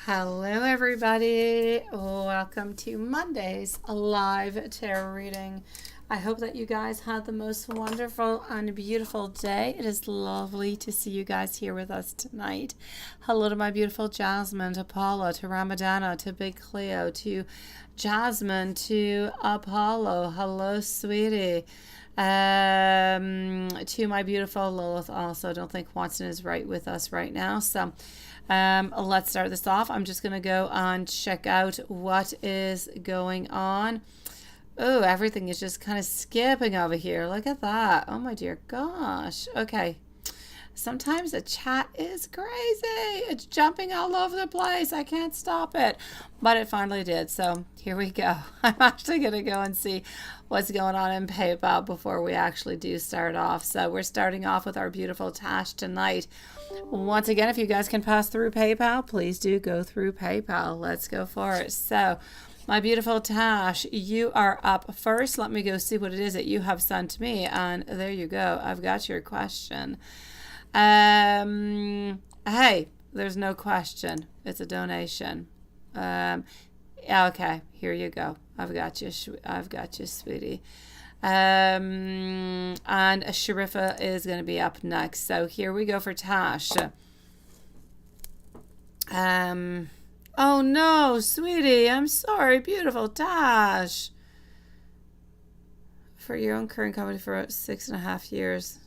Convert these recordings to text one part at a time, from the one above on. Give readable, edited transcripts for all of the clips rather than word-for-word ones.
Hello, everybody. Welcome to Monday's live tarot reading. I hope that you guys had the most wonderful and beautiful day. It is lovely to see you guys here with us tonight. Hello to my beautiful Jasmine, to Paula, to Ramadana, to Big Cleo, to Jasmine, to Apollo. Hello, sweetie. To my beautiful Lilith also. Don't think Watson is right with us right now. So let's start this off. I'm just going to go and check out what is going on. Oh, everything is just kind of skipping over here. Look at that. Oh my dear gosh. Okay. Sometimes the chat is crazy. It's jumping all over the place. I can't stop it. But it finally did. So here we go. I'm actually going to go and see what's going on in PayPal before we actually do start off. So we're starting off with our beautiful Tash tonight. Once again, if you guys can pass through PayPal, please do go through PayPal. Let's go for it. So my beautiful Tash, you are up first. Let me go see what it is that you have sent me. And there you go. I've got your question. Hey, there's no question. It's a donation. Okay, here you go. I've got you, sweetie. And Sharifa is going to be up next. So here we go for Tash. Oh no, sweetie, I'm sorry, beautiful Tash. For your own current company for 6.5 years.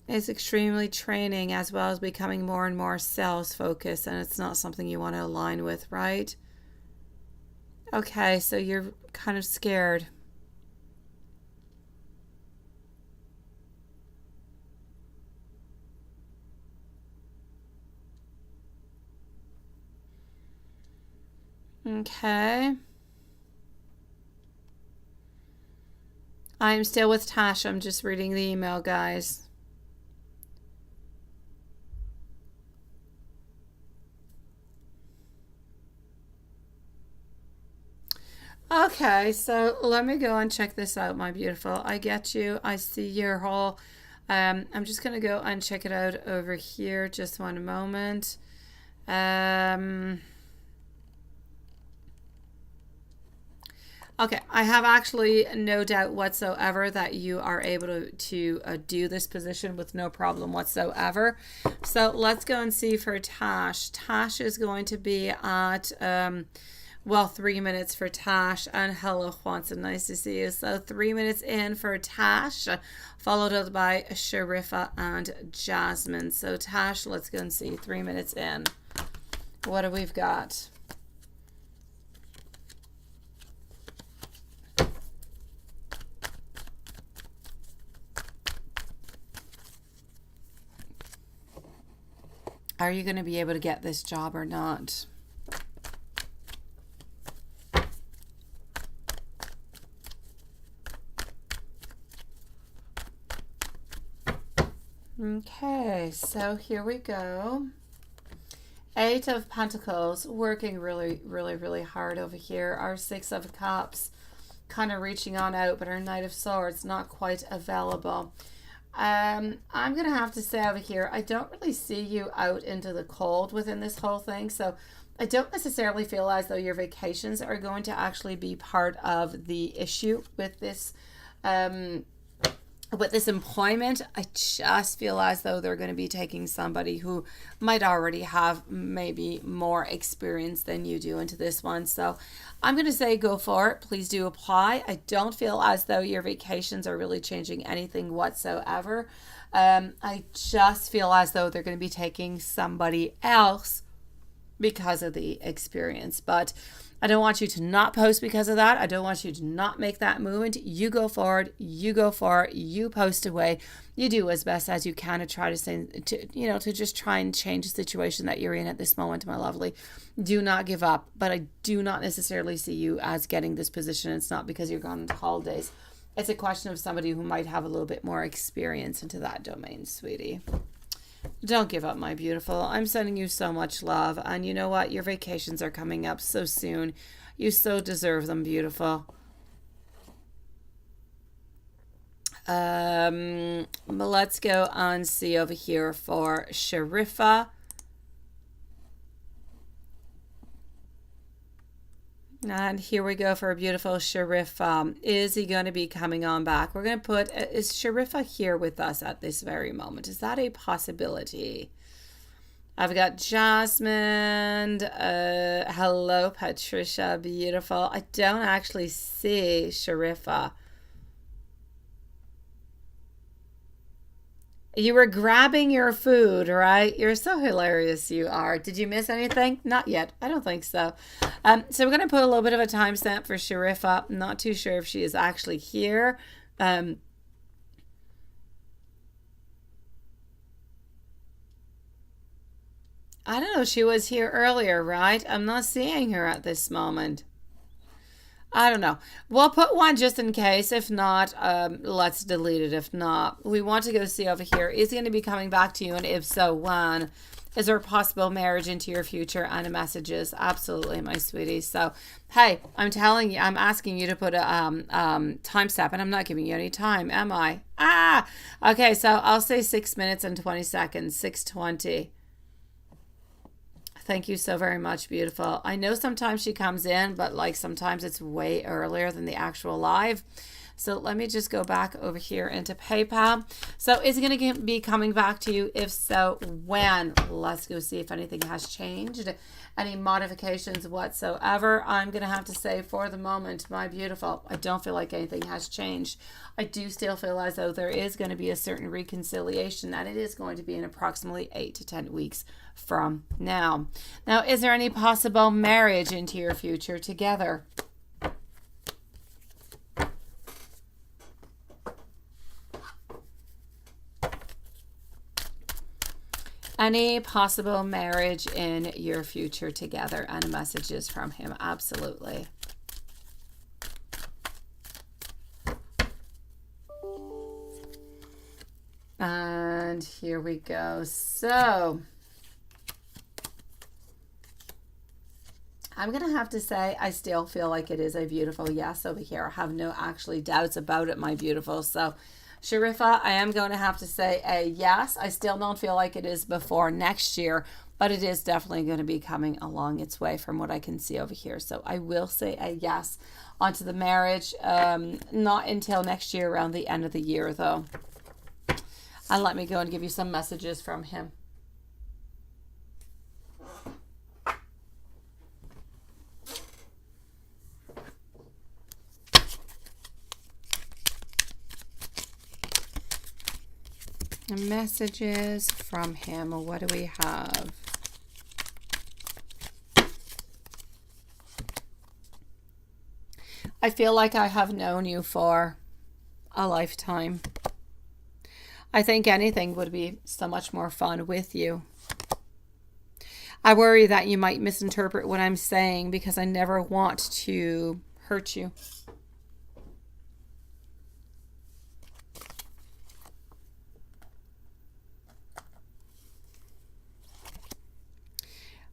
It's extremely training as well as becoming more and more sales focused, and it's not something you want to align with, right? Okay, so you're kind of scared. Okay. I'm still with Tash. I'm just reading the email, guys. Okay, so let me go and check this out, my beautiful. I get you. I see your whole... I'm just going to go and check it out over here. Just one moment. Okay, I have actually no doubt whatsoever that you are able to do this position with no problem whatsoever. So let's go and see for Tash. Tash is going to be at... 3 minutes for Tash, and hello Juanson, nice to see you. So 3 minutes in for Tash, followed up by Sharifa and Jasmine. So Tash, let's go and see 3 minutes in. What do we've got? Are you going to be able to get this job or not? Okay, so here we go. 8 of Pentacles, working really, really, really hard over here. Our 6 of Cups, kind of reaching on out, but our Knight of Swords, not quite available. I'm going to have to say over here, I don't really see you out into the cold within this whole thing. So I don't necessarily feel as though your vacations are going to actually be part of the issue with this employment. I just feel as though they're going to be taking somebody who might already have maybe more experience than you do into this one. So I'm going to say go for it. Please do apply. I don't feel as though your vacations are really changing anything whatsoever. I just feel as though they're going to be taking somebody else because of the experience. But I don't want you to not post because of that. I don't want you to not make that movement. You go forward, you go for it, you post away, you do as best as you can to try to just try and change the situation that you're in at this moment, my lovely. Do not give up, but I do not necessarily see you as getting this position. It's not because you're gone on holidays. It's a question of somebody who might have a little bit more experience into that domain, sweetie. Don't give up, my beautiful. I'm sending you so much love. And you know what? Your vacations are coming up so soon. You so deserve them, beautiful. Let's go and see over here for Sharifa. And here we go for a beautiful Sharifa. Is he going to be coming on back? We're going to put, is Sharifa here with us at this very moment? Is that a possibility? I've got Jasmine. Hello, Patricia. Beautiful. I don't actually see Sharifa. You were grabbing your food, right? You're so hilarious, you are. Did you miss anything? Not yet. I don't think so. So we're going to put a little bit of a timestamp for Sharifa. I'm not too sure if she is actually here. I don't know. She was here earlier, right? I'm not seeing her at this moment. I don't know. We'll put one just in case. If not, let's delete it. If not, we want to go see over here. Is he going to be coming back to you? And if so, when? Is there a possible marriage into your future? And messages. Absolutely, my sweetie. So, hey, I'm telling you, I'm asking you to put a time step, and I'm not giving you any time, am I? Okay, so I'll say 6 minutes and 20 seconds, 6:20. Thank you so very much, beautiful. I know sometimes she comes in, but like sometimes it's way earlier than the actual live. So let me just go back over here into PayPal. So is it going to be coming back to you? If so, when? Let's go see if anything has changed. Any modifications whatsoever. I'm going to have to say for the moment, my beautiful, I don't feel like anything has changed. I do still feel as though there is going to be a certain reconciliation, and it is going to be in approximately 8 to 10 weeks from now. Now, is there any possible marriage into your future together? Any possible marriage in your future together? And messages from him. Absolutely. And here we go. So I'm going to have to say I still feel like it is a beautiful yes over here. I have no actually doubts about it, my beautiful. So Sharifa, I am going to have to say a yes. I still don't feel like it is before next year, but it is definitely going to be coming along its way from what I can see over here. So I will say a yes onto the marriage. Not until next year, around the end of the year, though. And let me go and give you some messages from him. Messages from him. What do we have? I feel like I have known you for a lifetime. I think anything would be so much more fun with you. I worry that you might misinterpret what I'm saying because I never want to hurt you.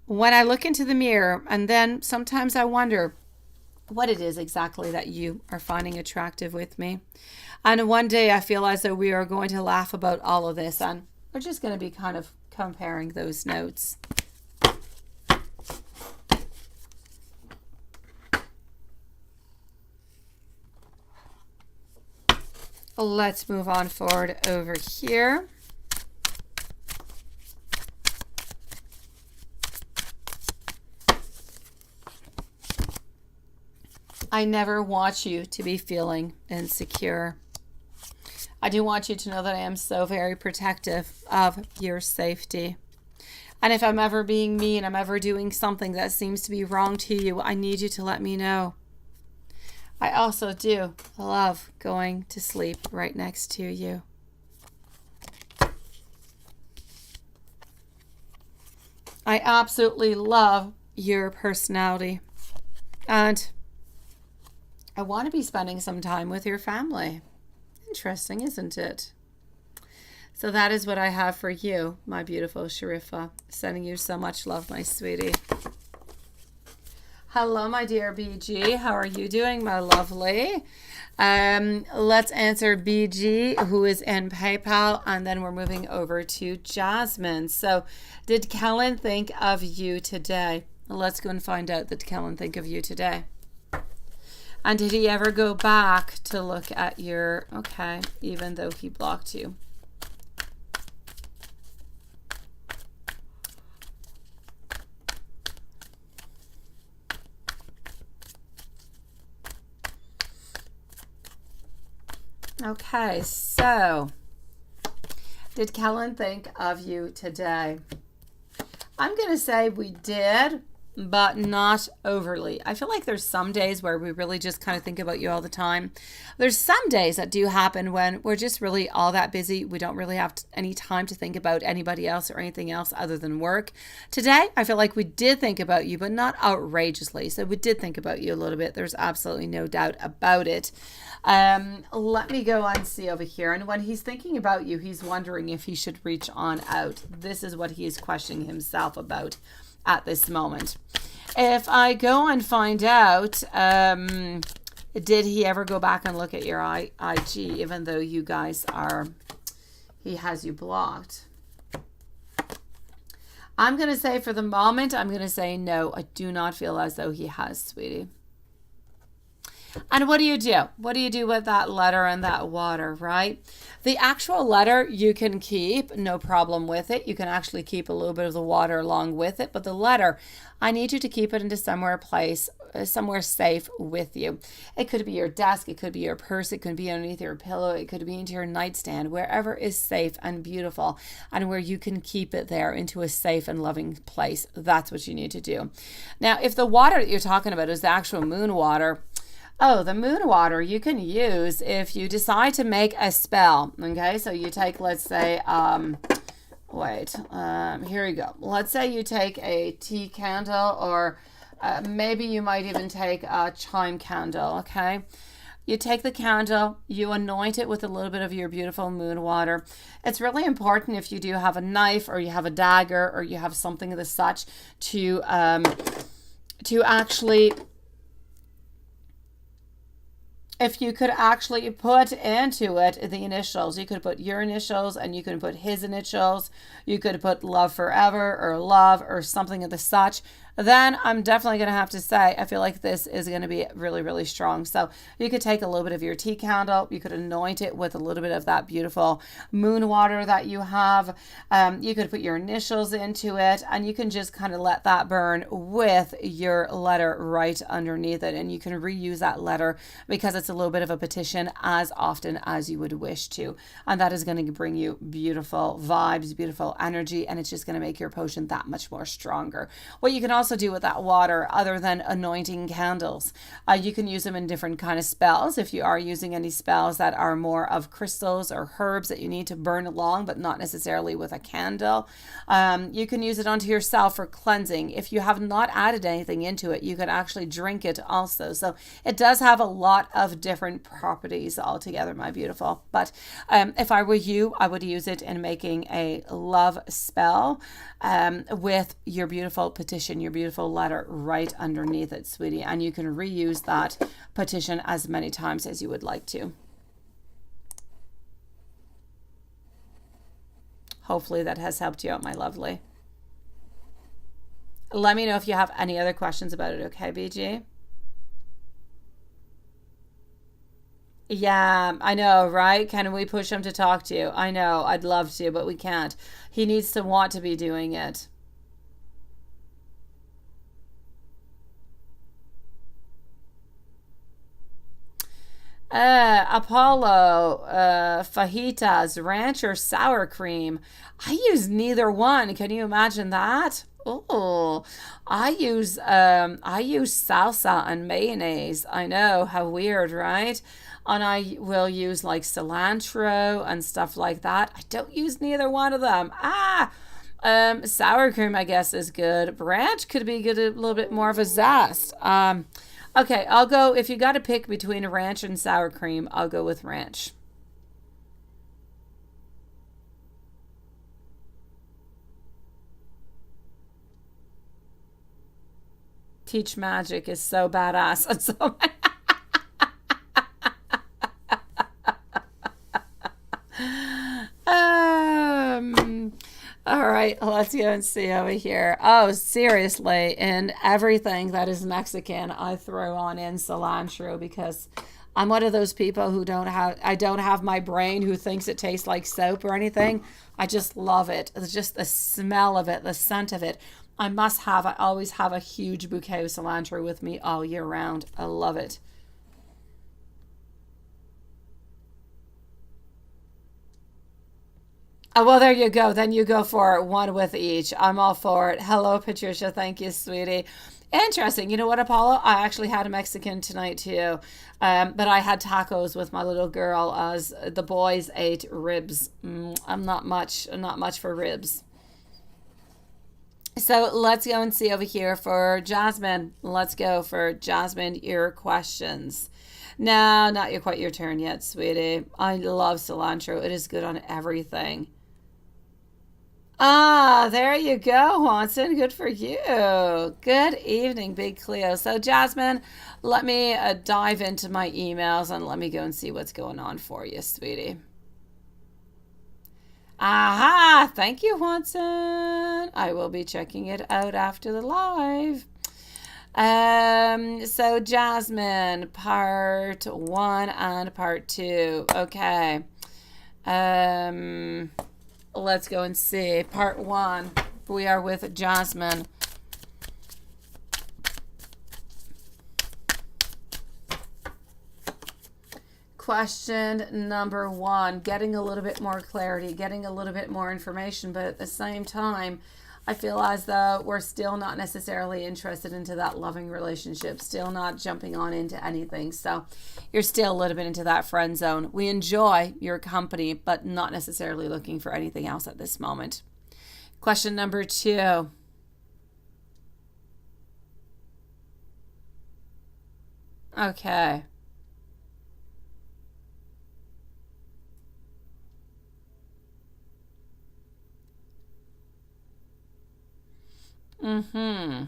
When I look into the mirror, and then sometimes I wonder what it is exactly that you are finding attractive with me. And one day I feel as though we are going to laugh about all of this, and we're just going to be kind of comparing those notes. Let's move on forward over here. I never want you to be feeling insecure. I do want you to know that I am so very protective of your safety. And if I'm ever being mean, I'm ever doing something that seems to be wrong to you, I need you to let me know. I also do love going to sleep right next to you. I absolutely love your personality. And I want to be spending some time with your family. Interesting, isn't it? So that is what I have for you, my beautiful Sharifa. Sending you so much love, my sweetie. Hello, my dear BG. How are you doing, my lovely? Let's answer BG, who is in PayPal, and then we're moving over to Jasmine. So, did Kellen think of you today? Let's go and find out. Did Kellen think of you today? And did he ever go back to look at your, okay, even though he blocked you? Okay, so did Kellen think of you today? I'm going to say we did, but not overly. I feel like there's some days where we really just kind of think about you all the time. There's some days that do happen when we're just really all that busy. We don't really have any time to think about anybody else or anything else other than work. Today, I feel like we did think about you, but not outrageously. So we did think about you a little bit. There's absolutely no doubt about it. Let me go and see over here. And when he's thinking about you, he's wondering if he should reach on out. This is what he is questioning himself about at this moment. If I go and find out, did he ever go back and look at your IG, even though you guys are, he has you blocked? I'm going to say for the moment, I'm going to say no. I do not feel as though he has, sweetie. And what do you do? What do you do with that letter and that water, right? The actual letter you can keep, no problem with it. You can actually keep a little bit of the water along with it. But the letter, I need you to keep it into somewhere safe with you. It could be your desk. It could be your purse. It could be underneath your pillow. It could be into your nightstand, wherever is safe and beautiful and where you can keep it there into a safe and loving place. That's what you need to do. Now, if the water that you're talking about is the actual moon water, oh, the moon water you can use if you decide to make a spell. Okay, so you take, let's say, here we go. Let's say you take a tea candle, or maybe you might even take a chime candle, okay? You take the candle, you anoint it with a little bit of your beautiful moon water. It's really important if you do have a knife or you have a dagger or you have something of the such to actually, if you could actually put into it the initials, you could put your initials and you can put his initials. You could put love forever or love or something of the such. Then I'm definitely going to have to say, I feel like this is going to be really, really strong. So you could take a little bit of your tea candle. You could anoint it with a little bit of that beautiful moon water that you have. You could put your initials into it and you can just kind of let that burn with your letter right underneath it. And you can reuse that letter because it's a little bit of a petition as often as you would wish to. And that is going to bring you beautiful vibes, beautiful energy, and it's just going to make your potion that much more stronger. What you can also do with that water, other than anointing candles, you can use them in different kind of spells. If you are using any spells that are more of crystals or herbs that you need to burn along, but not necessarily with a candle, you can use it onto yourself for cleansing. If you have not added anything into it, you could actually drink it also. So it does have a lot of different properties altogether, my beautiful. But if I were you, I would use it in making a love spell with your beautiful petition, your beautiful letter right underneath it, sweetie. And you can reuse that petition as many times as you would like to. Hopefully that has helped you out, my lovely. Let me know if you have any other questions about it, okay, BG? Yeah, I know, right? Can we push him to talk to you? I know, I'd love to, but we can't. He needs to want to be doing it. Apollo, fajitas, ranch or sour cream. I use neither one. Can you imagine that? Oh, I use salsa and mayonnaise. I know, how weird, right? And I will use like cilantro and stuff like that. I don't use neither one of them. Sour cream, I guess, is good. Ranch could be good, a little bit more of a zest. Okay, I'll go, if you got to pick between ranch and sour cream, I'll go with ranch. Teach magic is so badass. And so all right, let's go and see over here. Oh, seriously, in everything that is Mexican, I throw on in cilantro because I'm one of those people who I don't have my brain who thinks it tastes like soap or anything. I just love it. It's just the smell of it, the scent of it. I always have a huge bouquet of cilantro with me all year round. I love it. Oh, well, there you go. Then you go for it, one with each. I'm all for it. Hello, Patricia. Thank you, sweetie. Interesting. You know what, Apollo? I actually had a Mexican tonight too, but I had tacos with my little girl as the boys ate ribs. I'm not much for ribs. So let's go and see over here for Jasmine. Let's go for Jasmine, your questions. No, not quite your turn yet, sweetie. I love cilantro. It is good on everything. Ah, there you go, Watson. Good for you. Good evening, Big Cleo. So, Jasmine, let me dive into my emails and let me go and see what's going on for you, sweetie. Aha! Thank you, Watson. I will be checking it out after the live. So Jasmine, part 1 and part 2. Okay. Let's go and see. Part 1. We are with Jasmine. Question number 1, getting a little bit more clarity, getting a little bit more information, but at the same time, I feel as though we're still not necessarily interested into that loving relationship, still not jumping on into anything. So you're still a little bit into that friend zone. We enjoy your company, but not necessarily looking for anything else at this moment. Question number 2. Okay. Mm-hmm.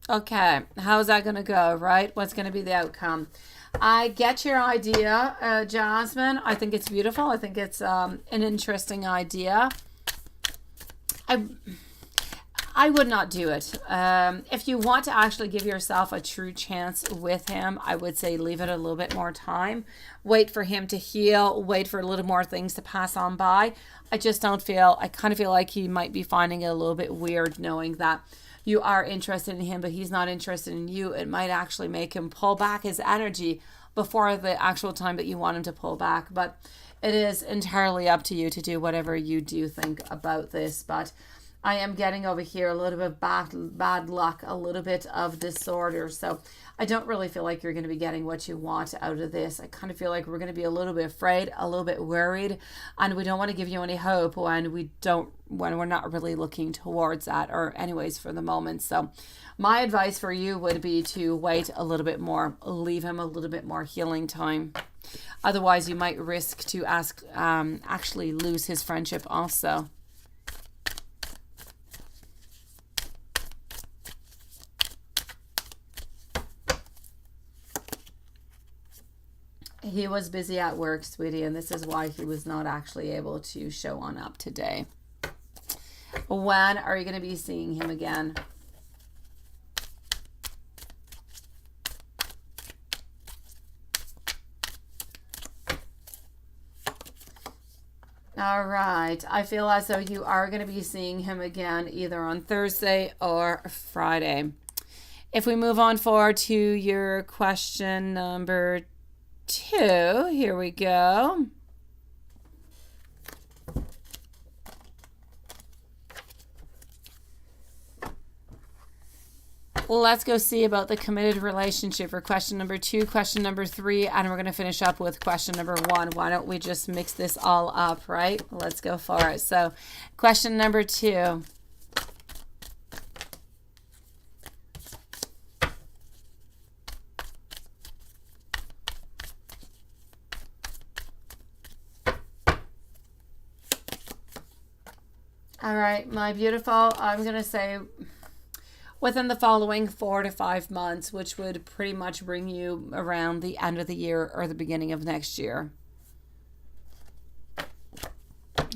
Okay, how's that going to go, right? What's going to be the outcome? I get your idea, Jasmine. I think it's beautiful. I think it's an interesting idea. I I would not do it. If you want to actually give yourself a true chance with him, I would say leave it a little bit more time. Wait for him to heal. Wait for a little more things to pass on by. I kind of feel like he might be finding it a little bit weird knowing that you are interested in him, but he's not interested in you. It might actually make him pull back his energy before the actual time that you want him to pull back. But it is entirely up to you to do whatever you do think about this. But I am getting over here a little bit of bad luck, a little bit of disorder. So I don't really feel like you're going to be getting what you want out of this. I kind of feel like we're going to be a little bit afraid, a little bit worried, and we don't want to give you any hope when we're not really looking towards that, or anyways for the moment. So my advice for you would be to wait a little bit more, leave him a little bit more healing time. Otherwise, you might risk to actually lose his friendship also. He was busy at work, sweetie, and this is why he was not actually able to show on up today. When are you going to be seeing him again? All right. I feel as though you are going to be seeing him again either on Thursday or Friday. If we move on forward to your question number 2, here we go. Let's go see about the committed relationship for question number 2, question number 3, and we're going to finish up with question number 1. Why don't we just mix this all up, right? Let's go for it. So, question number 2. All right, my beautiful, I'm going to say within the following 4 to 5 months, which would pretty much bring you around the end of the year or the beginning of next year.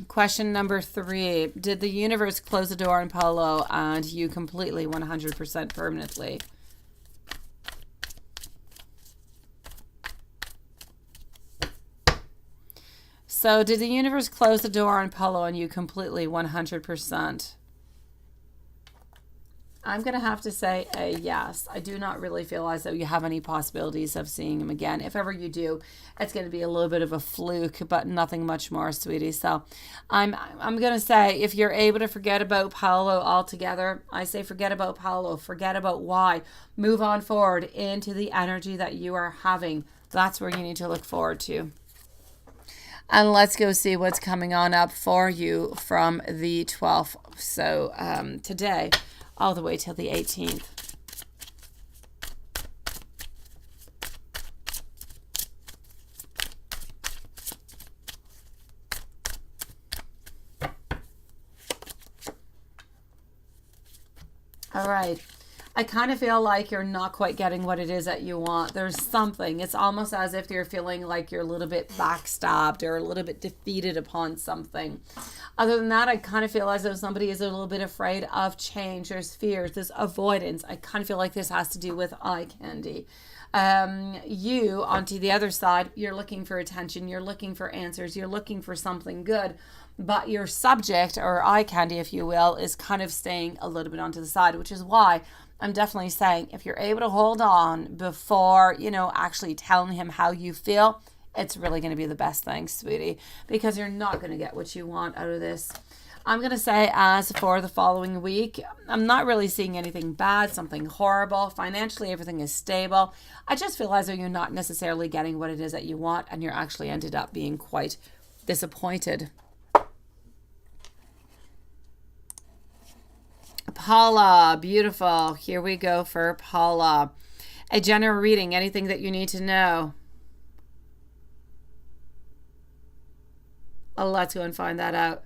Question number 3. Did the universe close the door on Polo and you completely 100% permanently? So did the universe close the door on Polo and you completely 100%? I'm going to have to say a yes. I do not really feel as though you have any possibilities of seeing him again. If ever you do, it's going to be a little bit of a fluke, but nothing much more, sweetie. So I'm going to say if you're able to forget about Paolo altogether, I say forget about Paolo. Forget about why. Move on forward into the energy that you are having. That's where you need to look forward to. And let's go see what's coming on up for you from the 12th. So today, all the way till the 18th. All right. I kind of feel like you're not quite getting what it is that you want. There's something. It's almost as if you're feeling like you're a little bit backstabbed or a little bit defeated upon something. Other than that, I kind of feel as though somebody is a little bit afraid of change. There's fears, there's avoidance. I kind of feel like this has to do with eye candy. You, onto the other side, you're looking for attention. You're looking for answers. You're looking for something good. But your subject, or eye candy, if you will, is kind of staying a little bit onto the side, which is why I'm definitely saying if you're able to hold on before, actually telling him how you feel, it's really going to be the best thing, sweetie, because you're not going to get what you want out of this. I'm going to say as for the following week, I'm not really seeing anything bad, something horrible. Financially, everything is stable. I just feel as though you're not necessarily getting what it is that you want, and you're actually ended up being quite disappointed. Paula, beautiful. Here we go for Paula. A general reading, anything that you need to know. Oh, let's go and find that out.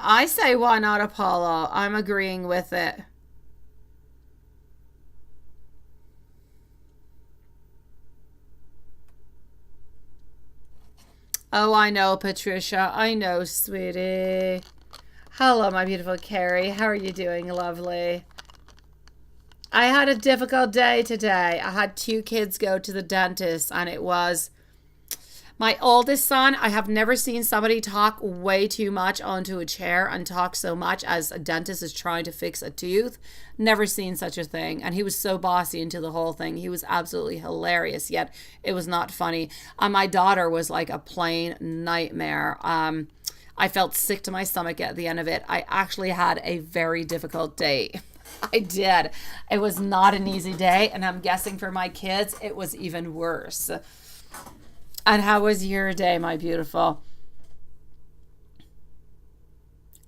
I say why not Apollo? I'm agreeing with it. Oh, I know, Patricia. I know, sweetie. Hello, my beautiful Carrie. How are you doing, lovely? I had a difficult day today. I had 2 kids go to the dentist, and it was my oldest son. I have never seen somebody talk way too much onto a chair and talk so much as a dentist is trying to fix a tooth. Never seen such a thing. And he was so bossy into the whole thing. He was absolutely hilarious, yet it was not funny. My daughter was like a plain nightmare. I felt sick to my stomach at the end of it. I actually had a very difficult day. I did. It was not an easy day, and I'm guessing for my kids, it was even worse. And how was your day, my beautiful?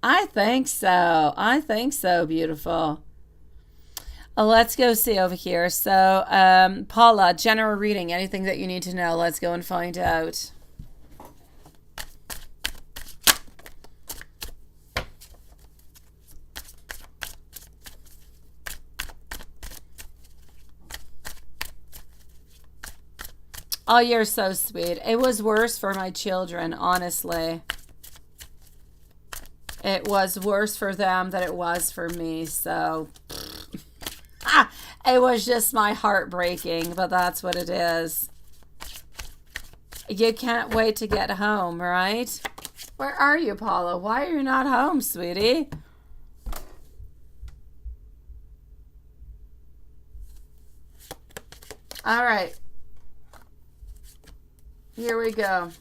I think so. I think so, beautiful. Let's go see over here. So, Paula, general reading, anything that you need to know. Let's go and find out. Oh, you're so sweet. It was worse for my children, honestly. It was worse for them than it was for me, so it was just my heart breaking, but that's what it is. You can't wait to get home, right? Where are you, Paula? Why are you not home, sweetie? All right. Here we go.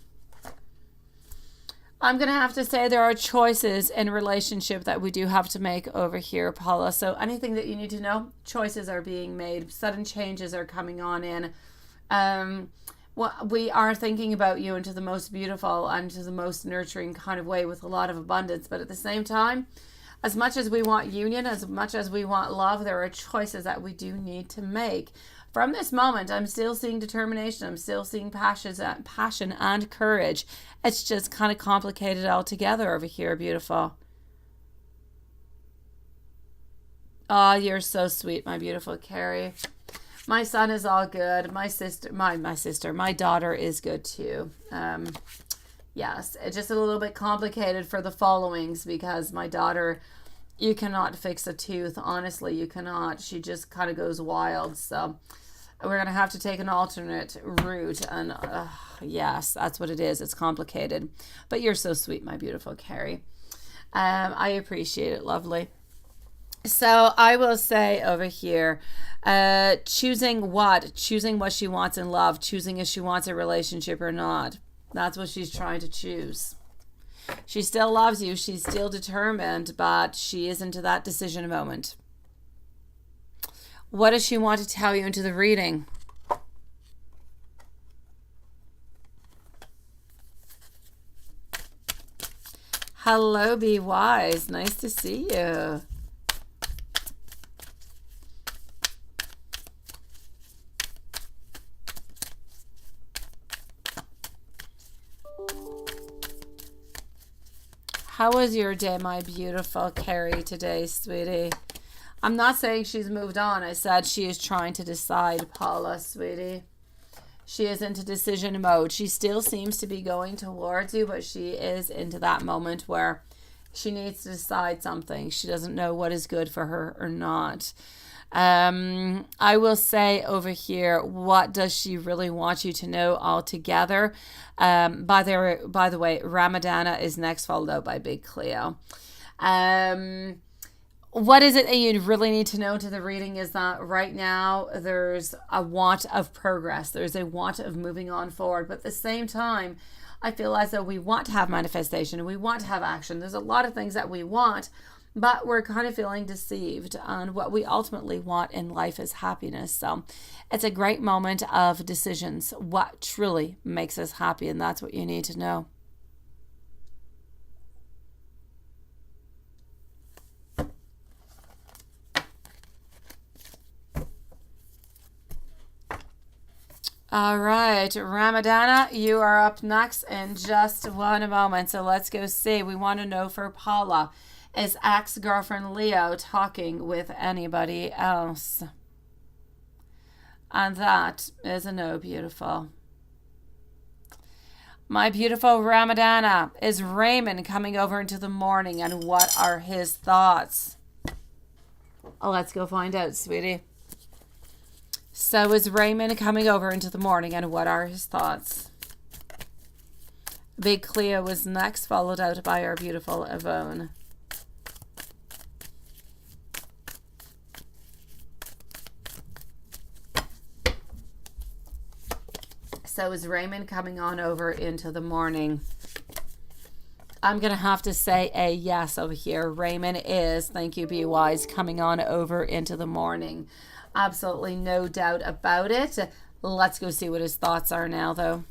I'm going to have to say there are choices in relationship that we do have to make over here, Paula. So anything that you need to know, choices are being made. Sudden changes are coming on in. We are thinking about you into the most beautiful and to the most nurturing kind of way with a lot of abundance. But at the same time, as much as we want union, as much as we want love, there are choices that we do need to make. from this moment, I'm still seeing determination. I'm still seeing passion and courage. It's just kind of complicated altogether over here, beautiful. Oh, you're so sweet, my beautiful Carrie. My son is all good. My daughter is good too. Yes, it's just a little bit complicated for the followings because my daughter, you cannot fix a tooth. Honestly, you cannot. She just kind of goes wild. So we're going to have to take an alternate route. And yes, that's what it is. It's complicated. But you're so sweet, my beautiful Carrie. I appreciate it. Lovely. So I will say over here, choosing what? Choosing what she wants in love. Choosing if she wants a relationship or not. That's what she's trying to choose. She still loves you. She's still determined, but she is into that decision moment. What does she want to tell you into the reading? Hello, Be Wise. Nice to see you. How was your day, my beautiful Carrie, today, sweetie? I'm not saying she's moved on. I said she is trying to decide, Paula, sweetie. She is into decision mode. She still seems to be going towards you, but she is into that moment where she needs to decide something. She doesn't know what is good for her or not. I will say over here, what does she really want you to know altogether? By the way, Ramadana is next, followed out by Big Cleo. What is it that you really need to know to the reading is that right now there's a want of progress. There's a want of moving on forward. But at the same time, I feel as though we want to have manifestation. We want to have action. There's a lot of things that we want, but we're kind of feeling deceived. And what we ultimately want in life is happiness. So it's a great moment of decisions. What truly makes us happy? And that's what you need to know. All right, Ramadana, you are up next in just one moment. So let's go see. We want to know for Paula, is ex-girlfriend Leo talking with anybody else? And that is a no, beautiful. My beautiful Ramadana, is Raymond coming over into the morning, and what are his thoughts? Oh, let's go find out, sweetie. So is Raymond coming over into the morning, and what are his thoughts? Big Cleo was next, followed out by our beautiful Yvonne. So is Raymond coming on over into the morning? I'm going to have to say a yes over here. Raymond is, thank you, Be Wise, coming on over into the morning. Absolutely no doubt about it. Let's go see what his thoughts are now, though.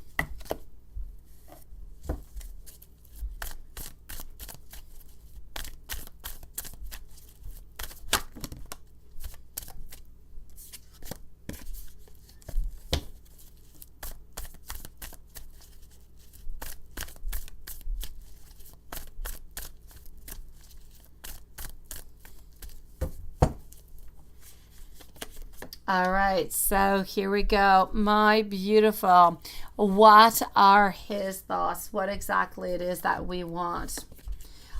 All right, so here we go. My beautiful, what are his thoughts? What exactly it is that we want?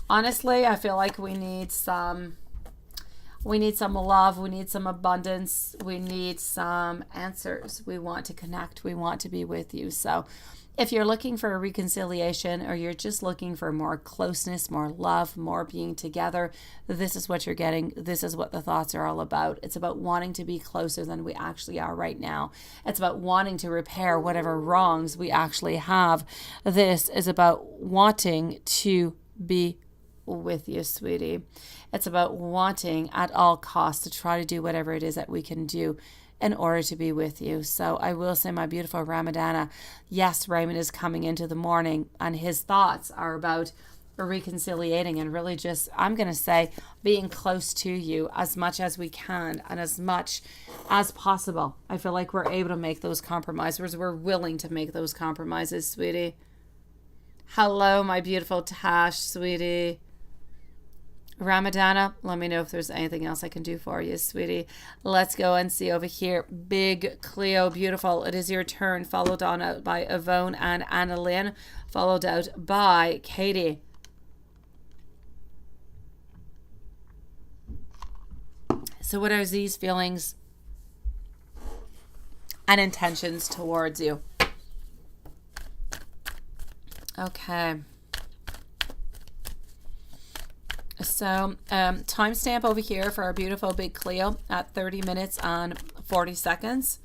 Honestly, I feel like we need some love, we need some abundance, we need some answers. We want to connect, we want to be with you. So if you're looking for a reconciliation, or you're just looking for more closeness, more love, more being together, this is what you're getting. This is what the thoughts are all about. It's about wanting to be closer than we actually are right now. It's about wanting to repair whatever wrongs we actually have. This is about wanting to be with you, sweetie. It's about wanting at all costs to try to do whatever it is that we can do in order to be with you. So I will say, my beautiful Ramadana, yes, Raymond is coming into the morning, and his thoughts are about reconciliating and really just, I'm going to say, being close to you as much as we can and as much as possible. I feel like we're able to make those compromises. We're willing to make those compromises, sweetie. Hello, my beautiful Tash, sweetie. Ramadana, let me know if there's anything else I can do for you, sweetie. Let's go and see over here. Big Cleo, beautiful. It is your turn, followed on out by Yvonne and Annalyn, followed out by Katie. So what are these feelings and intentions towards you? Okay. So timestamp over here for our beautiful Big Cleo at 30 minutes and 40 seconds.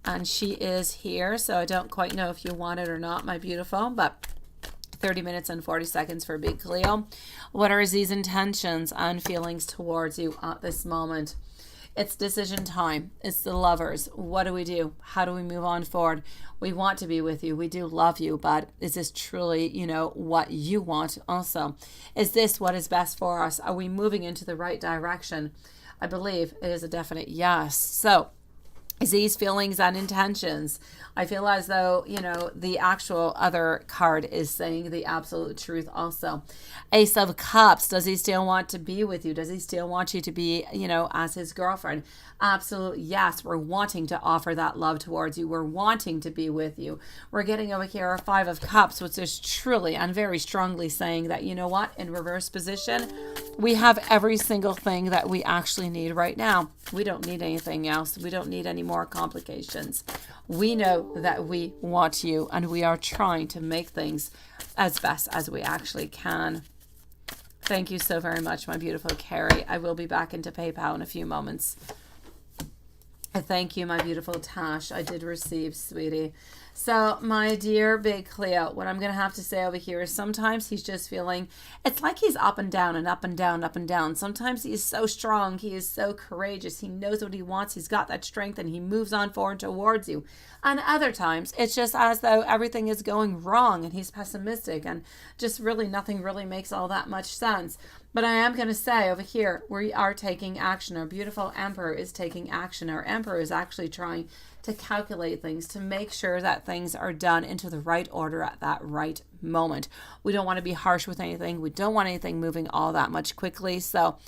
And she is here, so I don't quite know if you want it or not, my beautiful, but 30 minutes and 40 seconds for Big Cleo. What are these intentions and feelings towards you at this moment? It's decision time. It's the lovers. What do we do? How do we move on forward? We want to be with you. We do love you, but is this truly, what you want also? Is this what is best for us? Are we moving into the right direction? I believe it is a definite yes. So, is these feelings and intentions? I feel as though, the actual other card is saying the absolute truth also. Ace of Cups. Does he still want to be with you? Does he still want you to be, as his girlfriend? Absolute yes. We're wanting to offer that love towards you. We're wanting to be with you. We're getting over here a Five of Cups, which is truly and very strongly saying that, in reverse position, we have every single thing that we actually need right now. We don't need anything else. We don't need any more complications. We know that we want you, and we are trying to make things as best as we actually can. Thank you so very much, my beautiful Carrie. I will be back into PayPal in a few moments. Thank you, my beautiful Tash. I did receive, sweetie. So, my dear Big Cleo, what I'm going to have to say over here is sometimes he's just feeling, it's like he's up and down and up and down, up and down. Sometimes he is so strong. He is so courageous. He knows what he wants. He's got that strength and he moves on forward towards you. And other times, it's just as though everything is going wrong and he's pessimistic and just really nothing really makes all that much sense. But I am going to say over here, we are taking action. Our beautiful Emperor is taking action. Our Emperor is actually trying to calculate things, to make sure that things are done into the right order at that right moment. We don't want to be harsh with anything. We don't want anything moving all that much quickly. So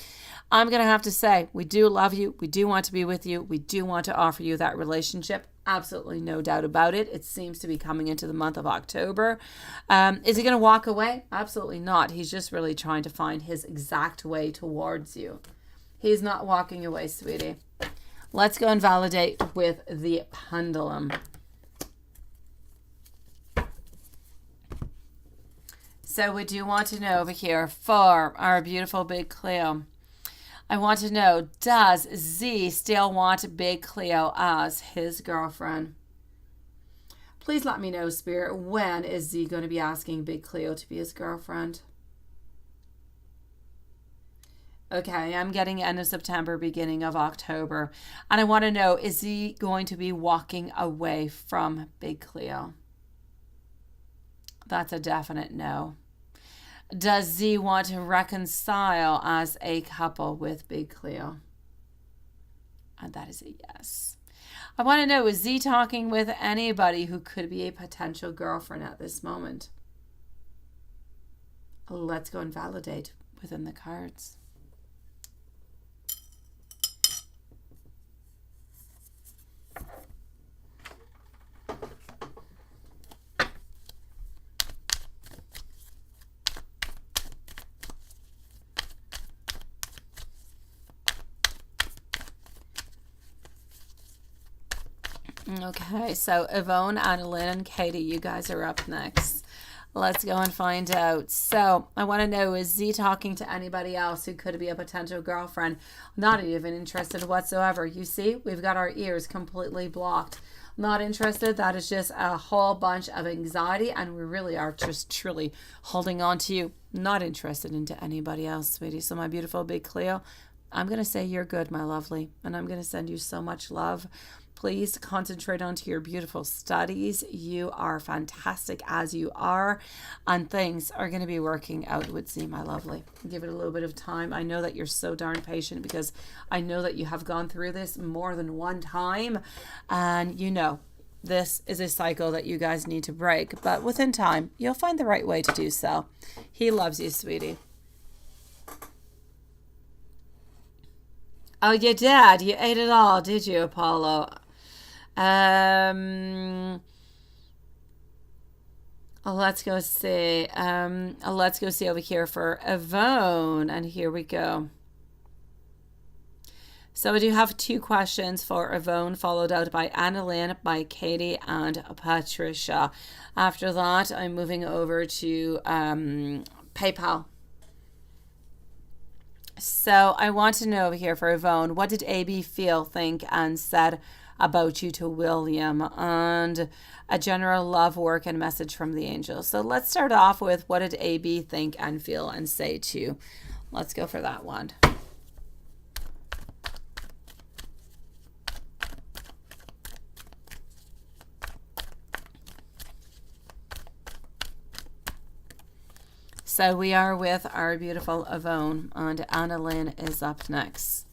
I'm going to have to say, we do love you. We do want to be with you. We do want to offer you that relationship. Absolutely no doubt about it. It seems to be coming into the month of October. Is he going to walk away? Absolutely not. He's just really trying to find his exact way towards you. He's not walking away, sweetie. Let's go and validate with the pendulum. So we do want to know over here for our beautiful Big Cleo. I want to know, does Z still want Big Cleo as his girlfriend? Please let me know, Spirit, when is Z going to be asking Big Cleo to be his girlfriend? Okay, I'm getting end of September, beginning of October. And I want to know, is he going to be walking away from Big Cleo? That's a definite no. Does Z want to reconcile as a couple with Big Cleo? And that is a yes. I want to know, is Z talking with anybody who could be a potential girlfriend at this moment? Let's go and validate within the cards. Okay, so Yvonne, Annalyn, and Katie, you guys are up next. Let's go and find out. So I want to know, is Z talking to anybody else who could be a potential girlfriend? Not even interested whatsoever. You see, we've got our ears completely blocked. Not interested. That is just a whole bunch of anxiety, and we really are just truly holding on to you. Not interested into anybody else, sweetie. So my beautiful Big Cleo, I'm going to say you're good, my lovely, and I'm going to send you so much love. please concentrate onto your beautiful studies. You are fantastic as you are, and things are going to be working out, it would seem, my lovely. Give it a little bit of time. I know that you're so darn patient because I know that you have gone through this more than one time, and you know this is a cycle that you guys need to break, but within time, you'll find the right way to do so. He loves you, sweetie. Oh, you did. You ate it all, did you, Apollo? Let's go see. Let's go see over here for Yvonne, and here we go. So I do have 2 questions for Yvonne, followed out by Annalyn, by Katie, and Patricia. After that, I'm moving over to PayPal. So I want to know over here for Yvonne, what did AB feel, think, and said about you to William, and a general love, work, and message from the angels. So let's start off with what did AB think and feel and say to you. Let's go for that one. So we are with our beautiful Yvonne, and Annalyn is up next.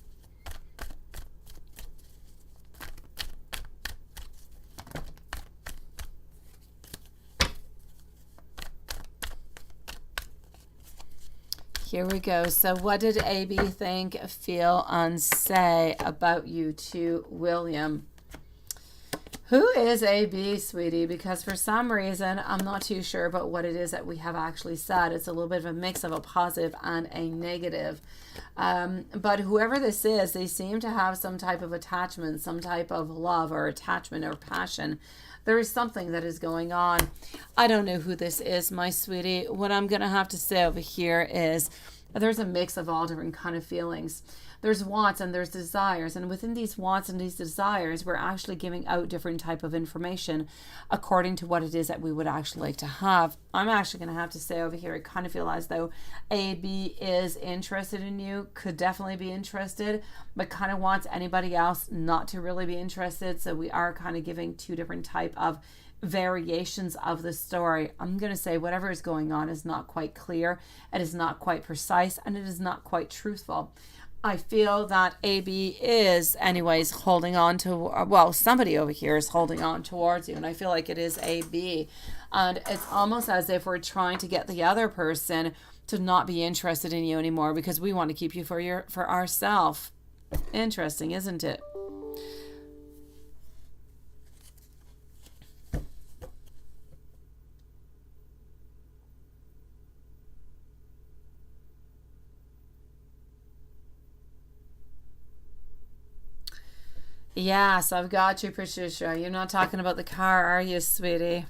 Here we go. So what did AB think, feel, and say about you to William? Who is AB, sweetie? Because for some reason, I'm not too sure about what it is that we have actually said. It's a little bit of a mix of a positive and a negative. But whoever this is, they seem to have some type of attachment, some type of love or attachment or passion. There is something that is going on. I don't know who this is, my sweetie. What I'm going to have to say over here is there's a mix of all different kind of feelings. There's wants and there's desires, and within these wants and these desires, we're actually giving out different type of information according to what it is that we would actually like to have. I'm actually going to have to say over here, I kind of feel as though AB is interested in you, could definitely be interested, but kind of wants anybody else not to really be interested. So we are kind of giving 2 different type of variations of the story. I'm going to say whatever is going on is not quite clear, it is not quite precise, and it is not quite truthful. I feel that AB is anyways holding on to, well, somebody over here is holding on towards you, and I feel like it is AB, and it's almost as if we're trying to get the other person to not be interested in you anymore because we want to keep you for ourselves. Interesting, isn't it? Yes, I've got you, Patricia. You're not talking about the car, are you, sweetie?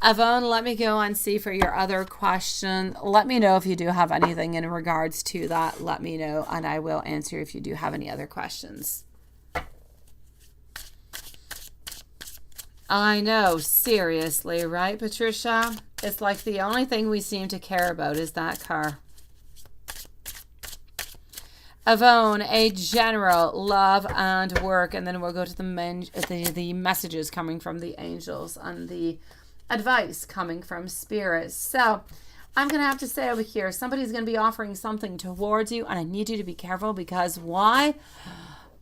Yvonne, let me go and see for your other question. Let me know if you do have anything in regards to that. Let me know, and I will answer if you do have any other questions. I know, seriously, right, Patricia? It's like the only thing we seem to care about is that car. Yvonne, a general love and work, and then we'll go to the messages coming from the angels and the advice coming from spirit. So I'm going to have to say over here, somebody's going to be offering something towards you, and I need you to be careful because why?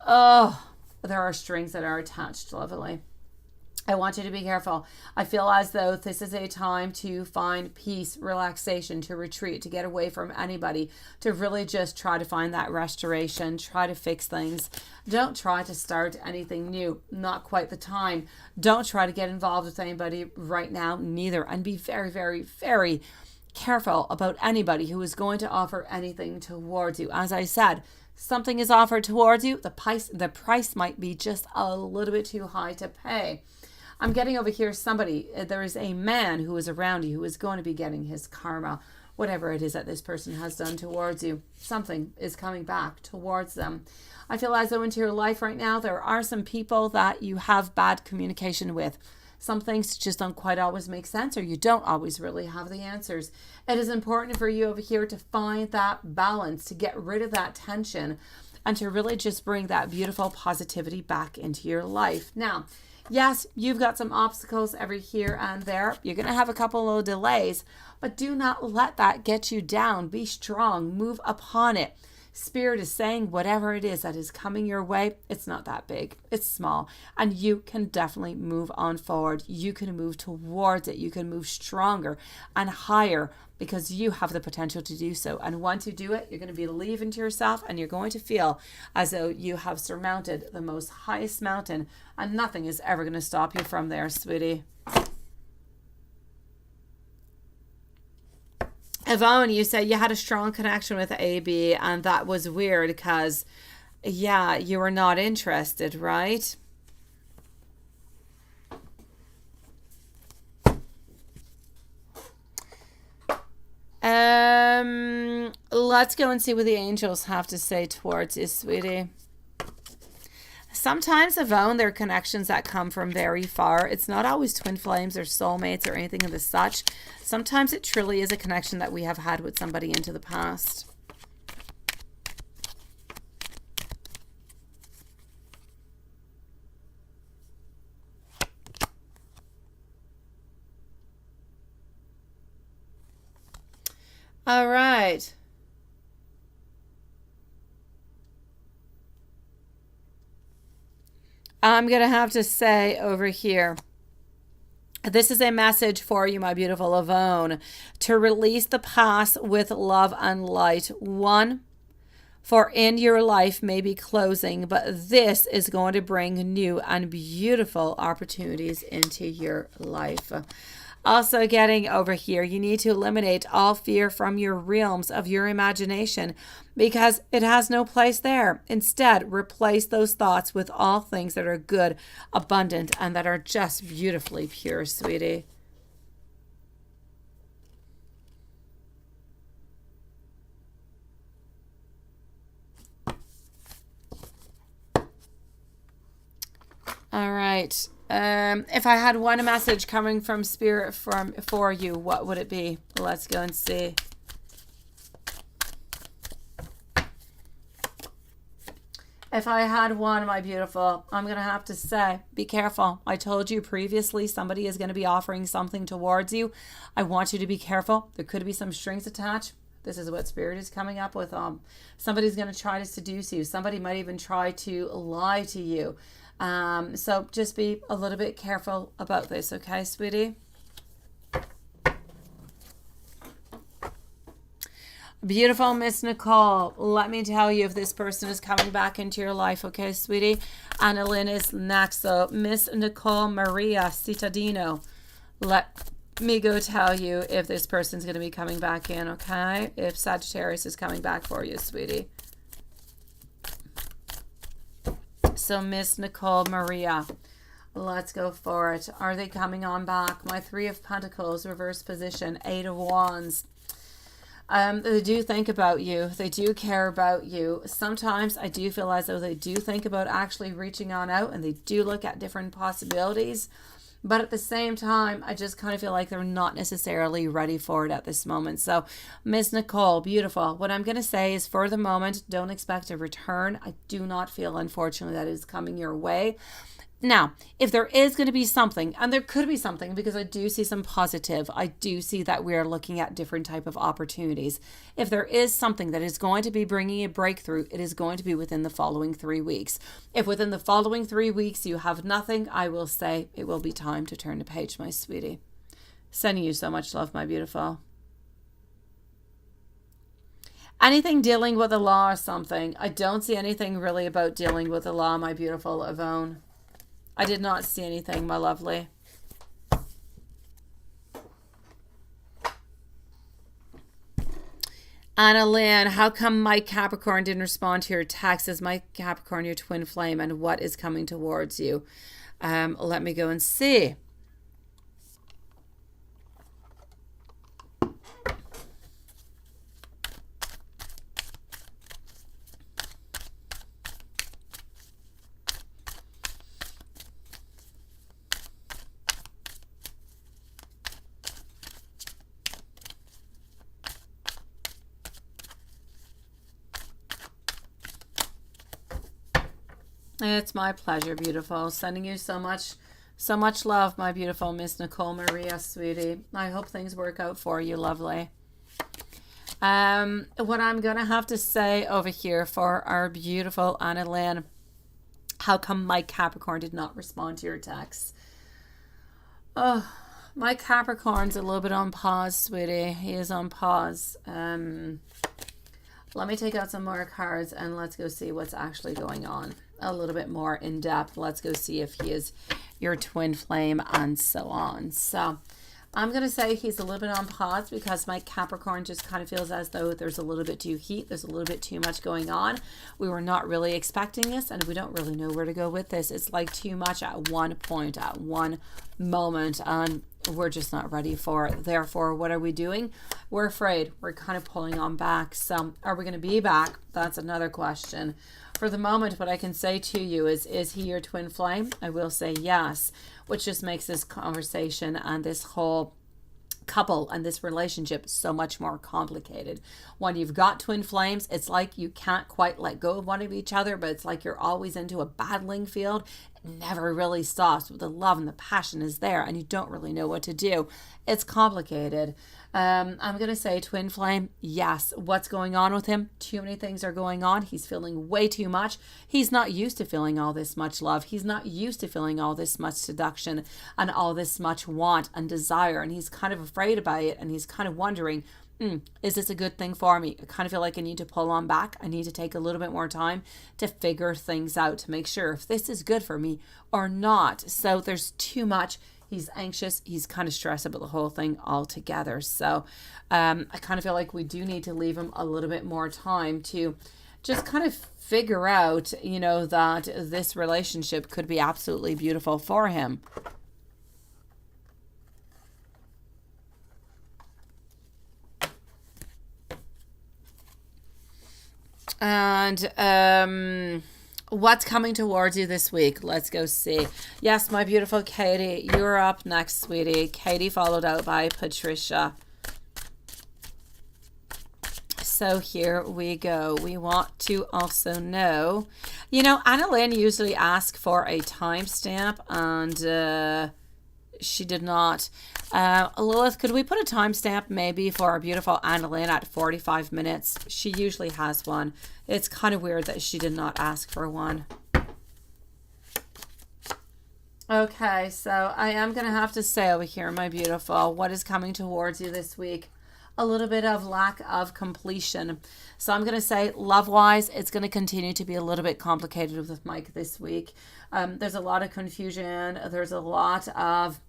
Oh, there are strings that are attached, lovely. I want you to be careful. I feel as though this is a time to find peace, relaxation, to retreat, to get away from anybody, to really just try to find that restoration, try to fix things. Don't try to start anything new. Not quite the time. Don't try to get involved with anybody right now, neither. And be very, very, very careful about anybody who is going to offer anything towards you. As I said, something is offered towards you. The price might be just a little bit too high to pay. I'm getting over here somebody, there is a man who is around you who is going to be getting his karma, whatever it is that this person has done towards you. Something is coming back towards them. I feel as though into your life right now, there are some people that you have bad communication with. Some things just don't quite always make sense, or you don't always really have the answers. It is important for you over here to find that balance, to get rid of that tension, and to really just bring that beautiful positivity back into your life. Now, yes, you've got some obstacles every here and there. You're going to have a couple of delays, but do not let that get you down. Be strong. Move upon it. Spirit is saying whatever it is that is coming your way, it's not that big. It's small. And you can definitely move on forward. You can move towards it. You can move stronger and higher because you have the potential to do so. And once you do it, you're going to believe into yourself and you're going to feel as though you have surmounted the most highest mountain and nothing is ever going to stop you from there, sweetie. Yvonne, you said you had a strong connection with AB and that was weird because, yeah, you were not interested, right? Let's go and see what the angels have to say towards you, sweetie. Sometimes, Yvonne, there are connections that come from very far. It's not always twin flames or soulmates or anything of the such. Sometimes it truly is a connection that we have had with somebody into the past. All right. I'm going to have to say over here, this is a message for you, my beautiful Yvonne, to release the past with love and light. One, for in your life may be closing, but this is going to bring new and beautiful opportunities into your life. Also getting over here, you need to eliminate all fear from your realms of your imagination because it has no place there. Instead, replace those thoughts with all things that are good, abundant, and that are just beautifully pure, sweetie. All right. If I had one message coming from Spirit for you, what would it be? Let's go and see. If I had one, my beautiful, I'm going to have to say, be careful. I told you previously somebody is going to be offering something towards you. I want you to be careful. There could be some strings attached. This is what Spirit is coming up with. Somebody's going to try to seduce you. Somebody might even try to lie to you. So just be a little bit careful about this, okay, sweetie? Beautiful Miss Nicole, let me tell you if this person is coming back into your life, okay, sweetie? Annalyn is next, so Miss Nicole Maria Cittadino, let me go tell you if this person's going to be coming back in, okay? If Sagittarius is coming back for you, sweetie. So Miss Nicole Maria, let's go for it. Are they coming on back? My Three of Pentacles, reverse position, Eight of Wands. They do think about you. They do care about you. Sometimes I do feel as though they do think about actually reaching on out and they do look at different possibilities. But at the same time, I just kind of feel like they're not necessarily ready for it at this moment. So, Miss Nicole, beautiful. What I'm going to say is for the moment, don't expect a return. I do not feel, unfortunately, that is coming your way. Now, if there is going to be something, and there could be something because I do see some positive, I do see that we are looking at different type of opportunities. If there is something that is going to be bringing a breakthrough, it is going to be within the following 3 weeks. If within the following 3 weeks you have nothing, I will say it will be time to turn the page, my sweetie. Sending you so much love, my beautiful. Anything dealing with the law or something. I don't see anything really about dealing with the law, my beautiful Yvonne. I did not see anything, my lovely. Annalyn, how come my Capricorn didn't respond to your text? Is my Capricorn your twin flame? And what is coming towards you? Let me go and see. It's my pleasure, beautiful. Sending you so much love, my beautiful Miss Nicole Maria, sweetie. I hope things work out for you, lovely. What I'm going to have to say over here for our beautiful Annalyn, how come my Capricorn did not respond to your text? Oh, my Capricorn's a little bit on pause, sweetie. He is on pause. Let me take out some more cards and let's go see what's actually going on. A little bit more in depth. Let's go see if he is your twin flame and so on. So I'm going to say he's a little bit on pause because my Capricorn just kind of feels as though there's a little bit too heat. There's a little bit too much going on. We were not really expecting this and we don't really know where to go with this. It's like too much at one point, at one moment, and we're just not ready for it. Therefore, what are we doing? We're afraid. We're kind of pulling on back. So are we going to be back? That's another question. For the moment, what I can say to you is he your twin flame? I will say yes, which just makes this conversation and this whole couple and this relationship so much more complicated. When you've got twin flames, it's like you can't quite let go of one of each other, but it's like you're always into a battling field. It never really stops. The love and the passion is there and you don't really know what to do. It's complicated. I'm going to say twin flame. Yes. What's going on with him? Too many things are going on. He's feeling way too much. He's not used to feeling all this much love. He's not used to feeling all this much seduction and all this much want and desire. And he's kind of afraid about it. And he's kind of wondering, is this a good thing for me? I kind of feel like I need to pull on back. I need to take a little bit more time to figure things out, to make sure if this is good for me or not. So there's too much. He's anxious. He's kind of stressed about the whole thing altogether. So I kind of feel like we do need to leave him a little bit more time to just kind of figure out, you know, that this relationship could be absolutely beautiful for him. And what's coming towards you this week? Let's go see. Yes, my beautiful Katie, you're up next, sweetie. Katie followed out by Patricia. So here we go. We want to also know, you know, Annalyn usually asks for a timestamp and she did not. Lilith, could we put a timestamp maybe for our beautiful Annalyn at 45 minutes? She usually has one. It's kind of weird that she did not ask for one. Okay, so I am going to have to say over here, my beautiful, what is coming towards you this week? A little bit of lack of completion. So I'm going to say love-wise, it's going to continue to be a little bit complicated with Mike this week. There's a lot of confusion. There's a lot of,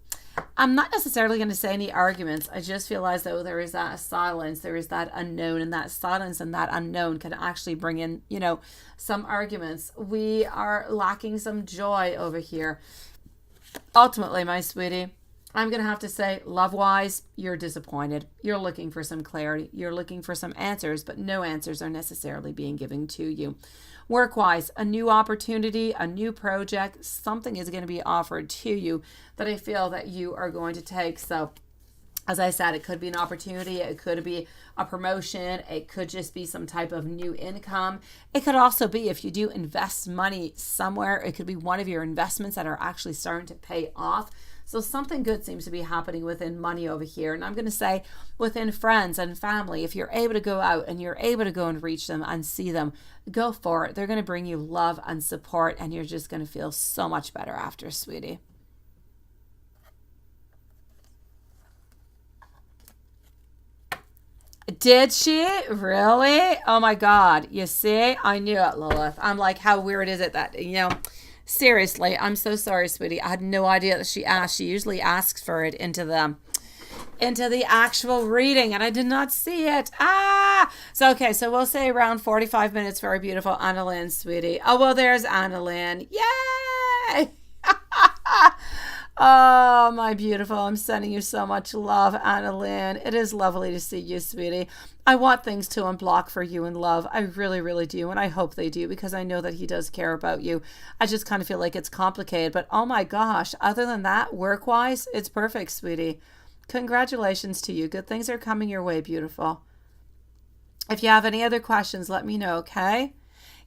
I'm not necessarily going to say any arguments. I just feel as though there is that silence. There is that unknown, and that silence and that unknown can actually bring in, you know, some arguments. We are lacking some joy over here. Ultimately, my sweetie, I'm going to have to say, love-wise, you're disappointed. You're looking for some clarity. You're looking for some answers, but no answers are necessarily being given to you. Work-wise, a new opportunity, a new project, something is going to be offered to you that I feel that you are going to take. So, as I said, it could be an opportunity. It could be a promotion. It could just be some type of new income. It could also be if you do invest money somewhere, it could be one of your investments that are actually starting to pay off. So something good seems to be happening within money over here. And I'm going to say within friends and family, if you're able to go out and you're able to go and reach them and see them, go for it. They're going to bring you love and support, and you're just going to feel so much better after, sweetie. Did she? Really? Oh my God. You see? I knew it, Lilith. I'm like, how weird is it that, you know, seriously, I'm so sorry, sweetie. I had no idea that she asked. She usually asks for it into the actual reading, and I did not see it. So okay, so we'll say around 45 minutes for our beautiful Annalyn, sweetie. Oh, well, there's Annalyn. Yay! Oh, my beautiful. I'm sending you so much love, Annalyn. It is lovely to see you, sweetie. I want things to unblock for you in love. I really, really do. And I hope they do, because I know that he does care about you. I just kind of feel like it's complicated. But oh my gosh, other than that, work-wise, it's perfect, sweetie. Congratulations to you. Good things are coming your way, beautiful. If you have any other questions, let me know, okay?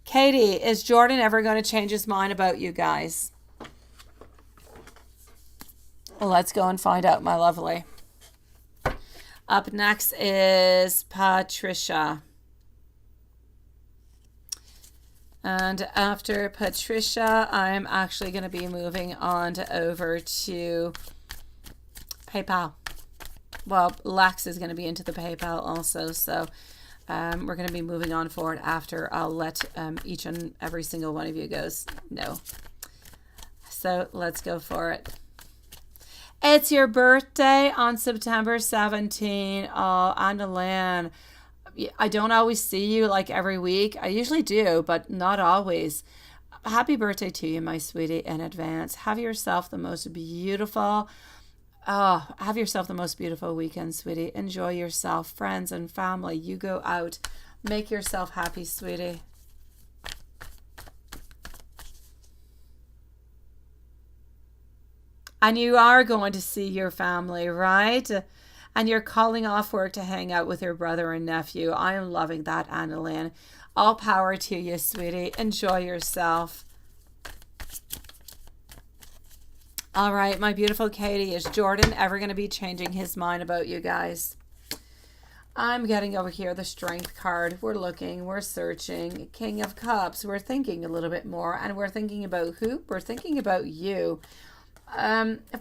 Katie, is Jordan ever going to change his mind about you guys? Well, let's go and find out, my lovely. Up next is Patricia. And after Patricia, I'm actually going to be moving on over to PayPal. Well, Lex is going to be into the PayPal also, so we're going to be moving on forward after. I'll let each and every single one of you know. So let's go for it. It's your birthday on September 17. Oh, Annalyn, I don't always see you like every week. I usually do, but not always. Happy birthday to you, my sweetie, in advance. Have yourself the most beautiful weekend, sweetie. Enjoy yourself, friends and family. You go out, make yourself happy, sweetie. And you are going to see your family, right? And you're calling off work to hang out with your brother and nephew. I am loving that, Annalyn. All power to you, sweetie. Enjoy yourself. All right, my beautiful Katie, is Jordan ever going to be changing his mind about you guys? I'm getting over here the Strength card. We're looking, we're searching. King of Cups, we're thinking a little bit more. And we're thinking about who? We're thinking about you.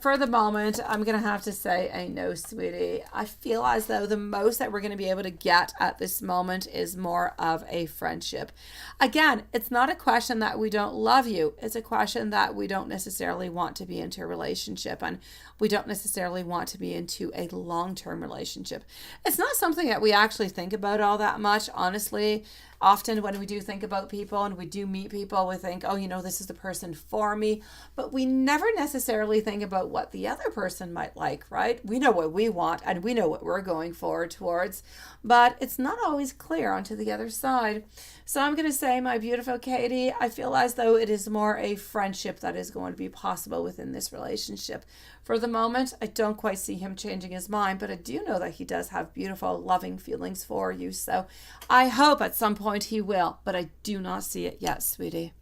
For the moment, I'm going to have to say a no, sweetie. I feel as though the most that we're going to be able to get at this moment is more of a friendship. Again, it's not a question that we don't love you. It's a question that we don't necessarily want to be into a relationship, and we don't necessarily want to be into a long-term relationship. It's not something that we actually think about all that much, honestly. Often when we do think about people and we do meet people, we think, oh, this is the person for me. But we never necessarily think about what the other person might like, right? We know what we want and we know what we're going forward towards, but it's not always clear onto the other side. So I'm going to say, my beautiful Katie, I feel as though it is more a friendship that is going to be possible within this relationship. For the moment, I don't quite see him changing his mind, but I do know that he does have beautiful, loving feelings for you. So I hope at some point he will, but I do not see it yet, sweetie.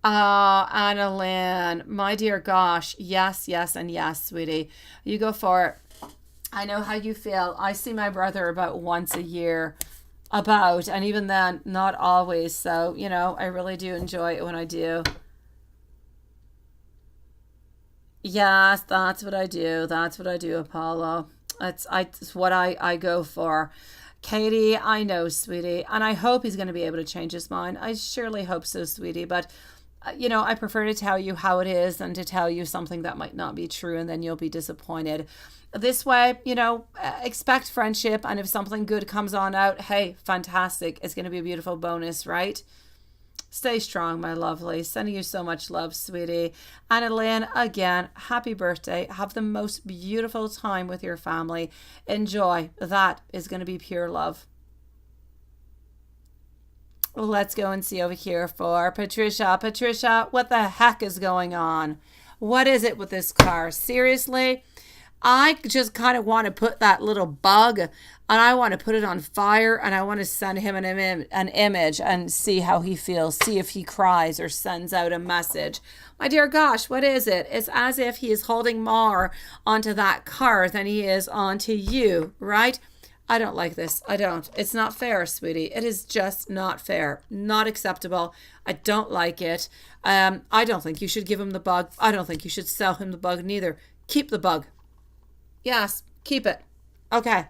Annalyn, my dear gosh, yes, and yes, sweetie. You go for it. I know how you feel. I see my brother about once a year, and even then, not always. So, I really do enjoy it when I do. Yes, that's what I do. That's what I do, Apollo. It's what I go for. Katie, I know, sweetie, and I hope he's going to be able to change his mind. I surely hope so, sweetie, but I prefer to tell you how it is than to tell you something that might not be true, and then you'll be disappointed. This way, expect friendship, and if something good comes on out, hey, fantastic. It's going to be a beautiful bonus, right? Stay strong, my lovely. Sending you so much love, sweetie. Annalyn, again, happy birthday. Have the most beautiful time with your family. Enjoy. That is going to be pure love. Let's go and see over here for Patricia. Patricia, what the heck is going on? What is it with this car? Seriously? I just kind of want to put that little bug, and I want to put it on fire, and I want to send him an image and see how he feels, see if he cries or sends out a message. My dear gosh, what is it? It's as if he is holding more onto that car than he is onto you, right? I don't like this. I don't. It's not fair, sweetie. It is just not fair. Not acceptable. I don't like it. I don't think you should give him the bug. I don't think you should sell him the bug neither. Keep the bug. Yes, keep it. Okay.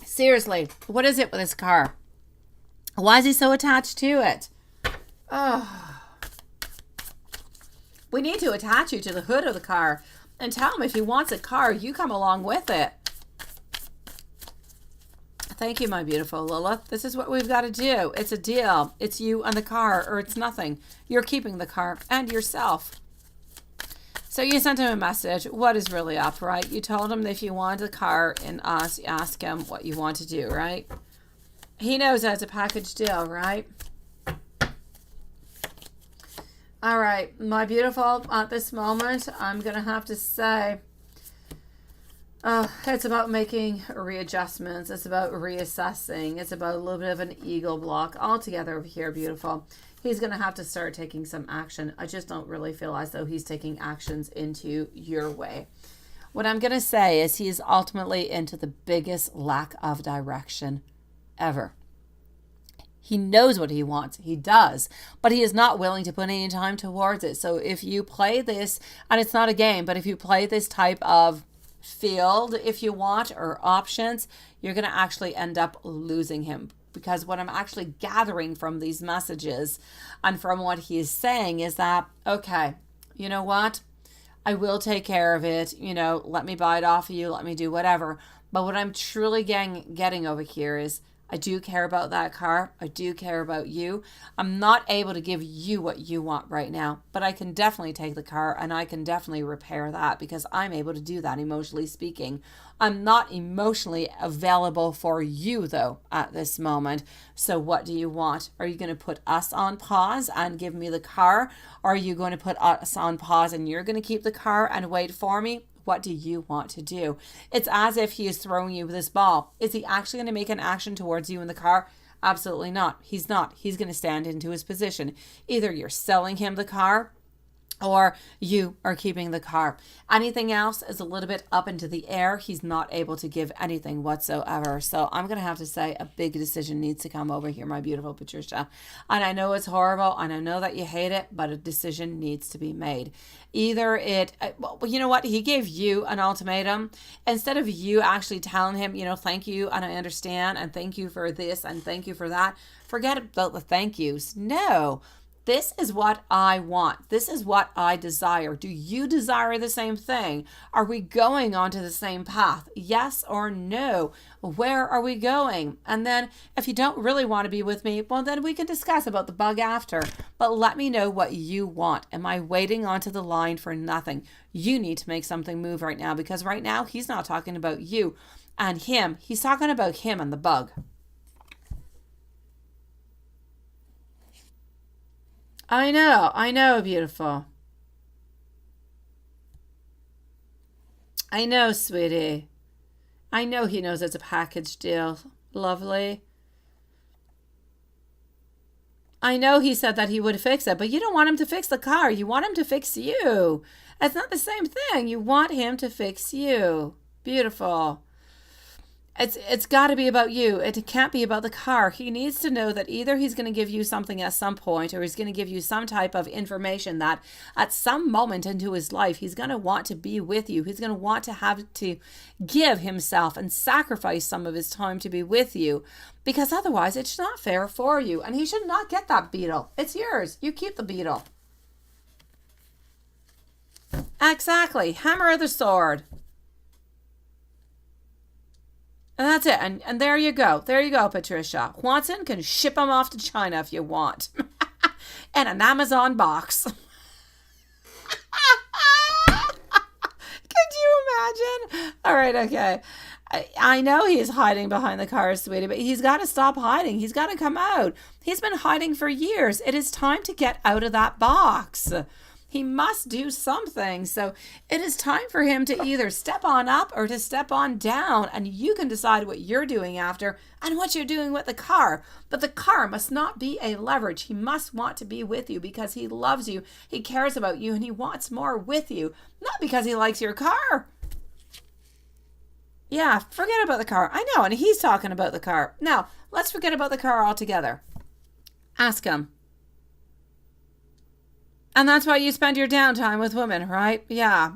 Seriously, what is it with this car? Why is he so attached to it? Oh. We need to attach you to the hood of the car and tell him if he wants a car, you come along with it. Thank you, my beautiful Lilith. This is what we've got to do. It's a deal. It's you and the car, or it's nothing. You're keeping the car and yourself. So you sent him a message. What is really up, right? You told him that if you want the car in us, you ask him what you want to do, right? He knows that's a package deal, right? All right, my beautiful, at this moment, I'm going to have to say, it's about making readjustments. It's about reassessing. It's about a little bit of an ego block altogether over here, beautiful. He's going to have to start taking some action. I just don't really feel as though he's taking actions into your way. What I'm going to say is he is ultimately into the biggest lack of direction ever. He knows what he wants. He does. But he is not willing to put any time towards it. So if you play this, and it's not a game, but if you play this type of field, if you want, or options, you're going to actually end up losing him. Because what I'm actually gathering from these messages and from what he is saying is that, okay, you know what? I will take care of it. You know, let me buy it off of you. Let me do whatever. But what I'm truly getting over here is, I do care about that car. I do care about you. I'm not able to give you what you want right now, but I can definitely take the car and I can definitely repair that because I'm able to do that, emotionally speaking. I'm not emotionally available for you though at this moment. So what do you want? Are you going to put us on pause and give me the car? Or are you going to put us on pause and you're going to keep the car and wait for me? What do you want to do? It's as if he is throwing you this ball. Is he actually going to make an action towards you in the car? Absolutely not. He's not. He's going to stand into his position. Either you're selling him the car or you are keeping the car. Anything else is a little bit up into the air. He's not able to give anything whatsoever. So I'm going to have to say a big decision needs to come over here, my beautiful Patricia. And I know it's horrible and I know that you hate it, but a decision needs to be made. Either well, you know what? He gave you an ultimatum. Instead of you actually telling him, you know, thank you and I understand and thank you for this and thank you for that. Forget about the thank yous. No. This is what I want. This is what I desire. Do you desire the same thing? Are we going onto the same path? Yes or no? Where are we going? And then if you don't really want to be with me, well, then we can discuss about the bug after. But let me know what you want. Am I waiting onto the line for nothing? You need to make something move right now because right now he's not talking about you and him. He's talking about him and the bug. I know, beautiful. I know, sweetie. I know he knows it's a package deal. Lovely. I know he said that he would fix it, but you don't want him to fix the car. You want him to fix you. It's not the same thing. You want him to fix you. Beautiful. It's got to be about you. It can't be about the car. He needs to know that either he's going to give you something at some point or he's going to give you some type of information that at some moment into his life, he's going to want to be with you. He's going to want to have to give himself and sacrifice some of his time to be with you because otherwise it's not fair for you. And he should not get that beetle. It's yours. You keep the beetle. Exactly. Hammer of the sword. And that's it. And there you go. There you go, Patricia. Watson can ship them off to China if you want. And an Amazon box. Could you imagine? All right, okay. I know he's hiding behind the car, sweetie, but he's got to stop hiding. He's got to come out. He's been hiding for years. It is time to get out of that box. He must do something. So it is time for him to either step on up or to step on down. And you can decide what you're doing after and what you're doing with the car. But the car must not be a leverage. He must want to be with you because he loves you. He cares about you and he wants more with you. Not because he likes your car. Yeah, forget about the car. I know. And he's talking about the car. Now, let's forget about the car altogether. Ask him. And that's why you spend your downtime with women, right? Yeah.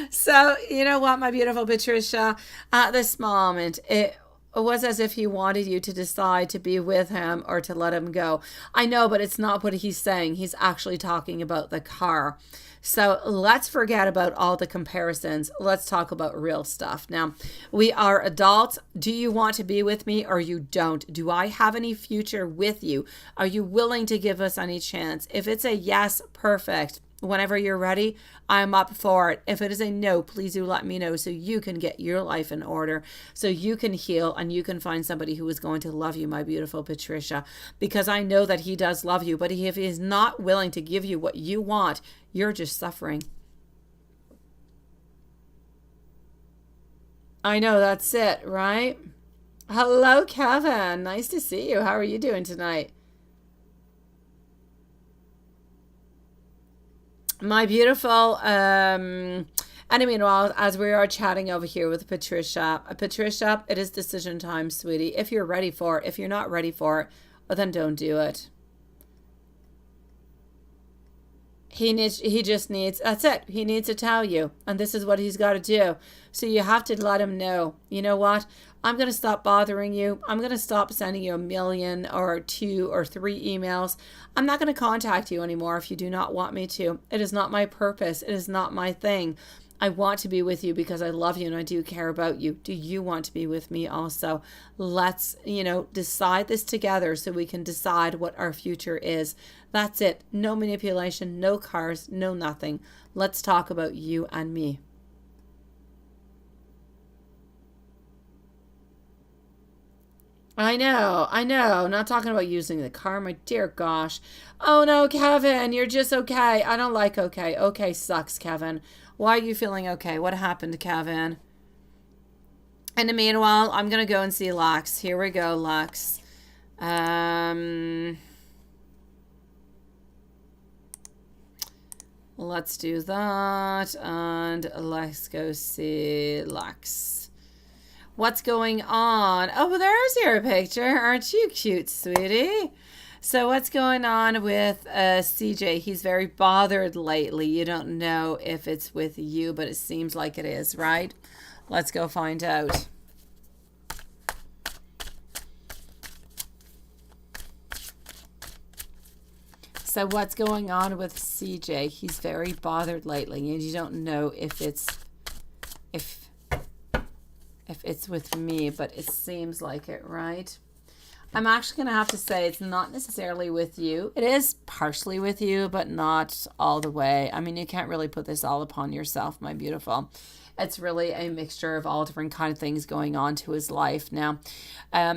So, you know what, my beautiful Patricia? At this moment, it was as if he wanted you to decide to be with him or to let him go. I know, but it's not what he's saying. He's actually talking about the car. So let's forget about all the comparisons. Let's talk about real stuff. Now, we are adults. Do you want to be with me or you don't? Do I have any future with you? Are you willing to give us any chance? If it's a yes, perfect. Whenever you're ready, I'm up for it. If it is a no, please do let me know so you can get your life in order, so you can heal and you can find somebody who is going to love you, my beautiful Patricia, because I know that he does love you, but if he is not willing to give you what you want, you're just suffering. I know, that's it, right? Hello, Kevin. Nice to see you. How are you doing tonight? My beautiful, and meanwhile, as we are chatting over here with Patricia, it is decision time, sweetie. If you're ready for it, if you're not ready for it, well, then don't do it. He just needs, that's it. He needs to tell you. And this is what he's got to do. So you have to let him know, you know what? I'm going to stop bothering you. I'm going to stop sending you a million or 2 or 3 emails. I'm not going to contact you anymore if you do not want me to. It is not my purpose. It is not my thing. I want to be with you because I love you and I do care about you. Do you want to be with me also? Let's, decide this together so we can decide what our future is. That's it. No manipulation, no cars, no nothing. Let's talk about you and me. I know. Not talking about using the car, my dear gosh. Oh no, Kevin, you're just okay. I don't like okay. Okay sucks, Kevin. Why are you feeling okay? What happened, Kevin? In the meanwhile, I'm going to go and see Lux. Here we go, Lux. Let's do that. And let's go see Lux. What's going on? Oh, there's your picture. Aren't you cute, sweetie? So what's going on with CJ? He's very bothered lately. You don't know if it's with you, but it seems like it is, right? Let's go find out. So what's going on with CJ? He's very bothered lately, and you don't know if it's with me, but it seems like it, right? I'm actually going to have to say it's not necessarily with you. It is partially with you, but not all the way. I mean, you can't really put this all upon yourself, my beautiful. It's really a mixture of all different kind of things going on to his life. Now,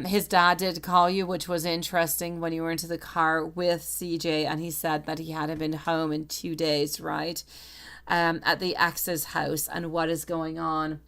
his dad did call you, which was interesting when you were into the car with CJ, and he said that he hadn't been home in 2 days, right? At the ex's house, and what is going on.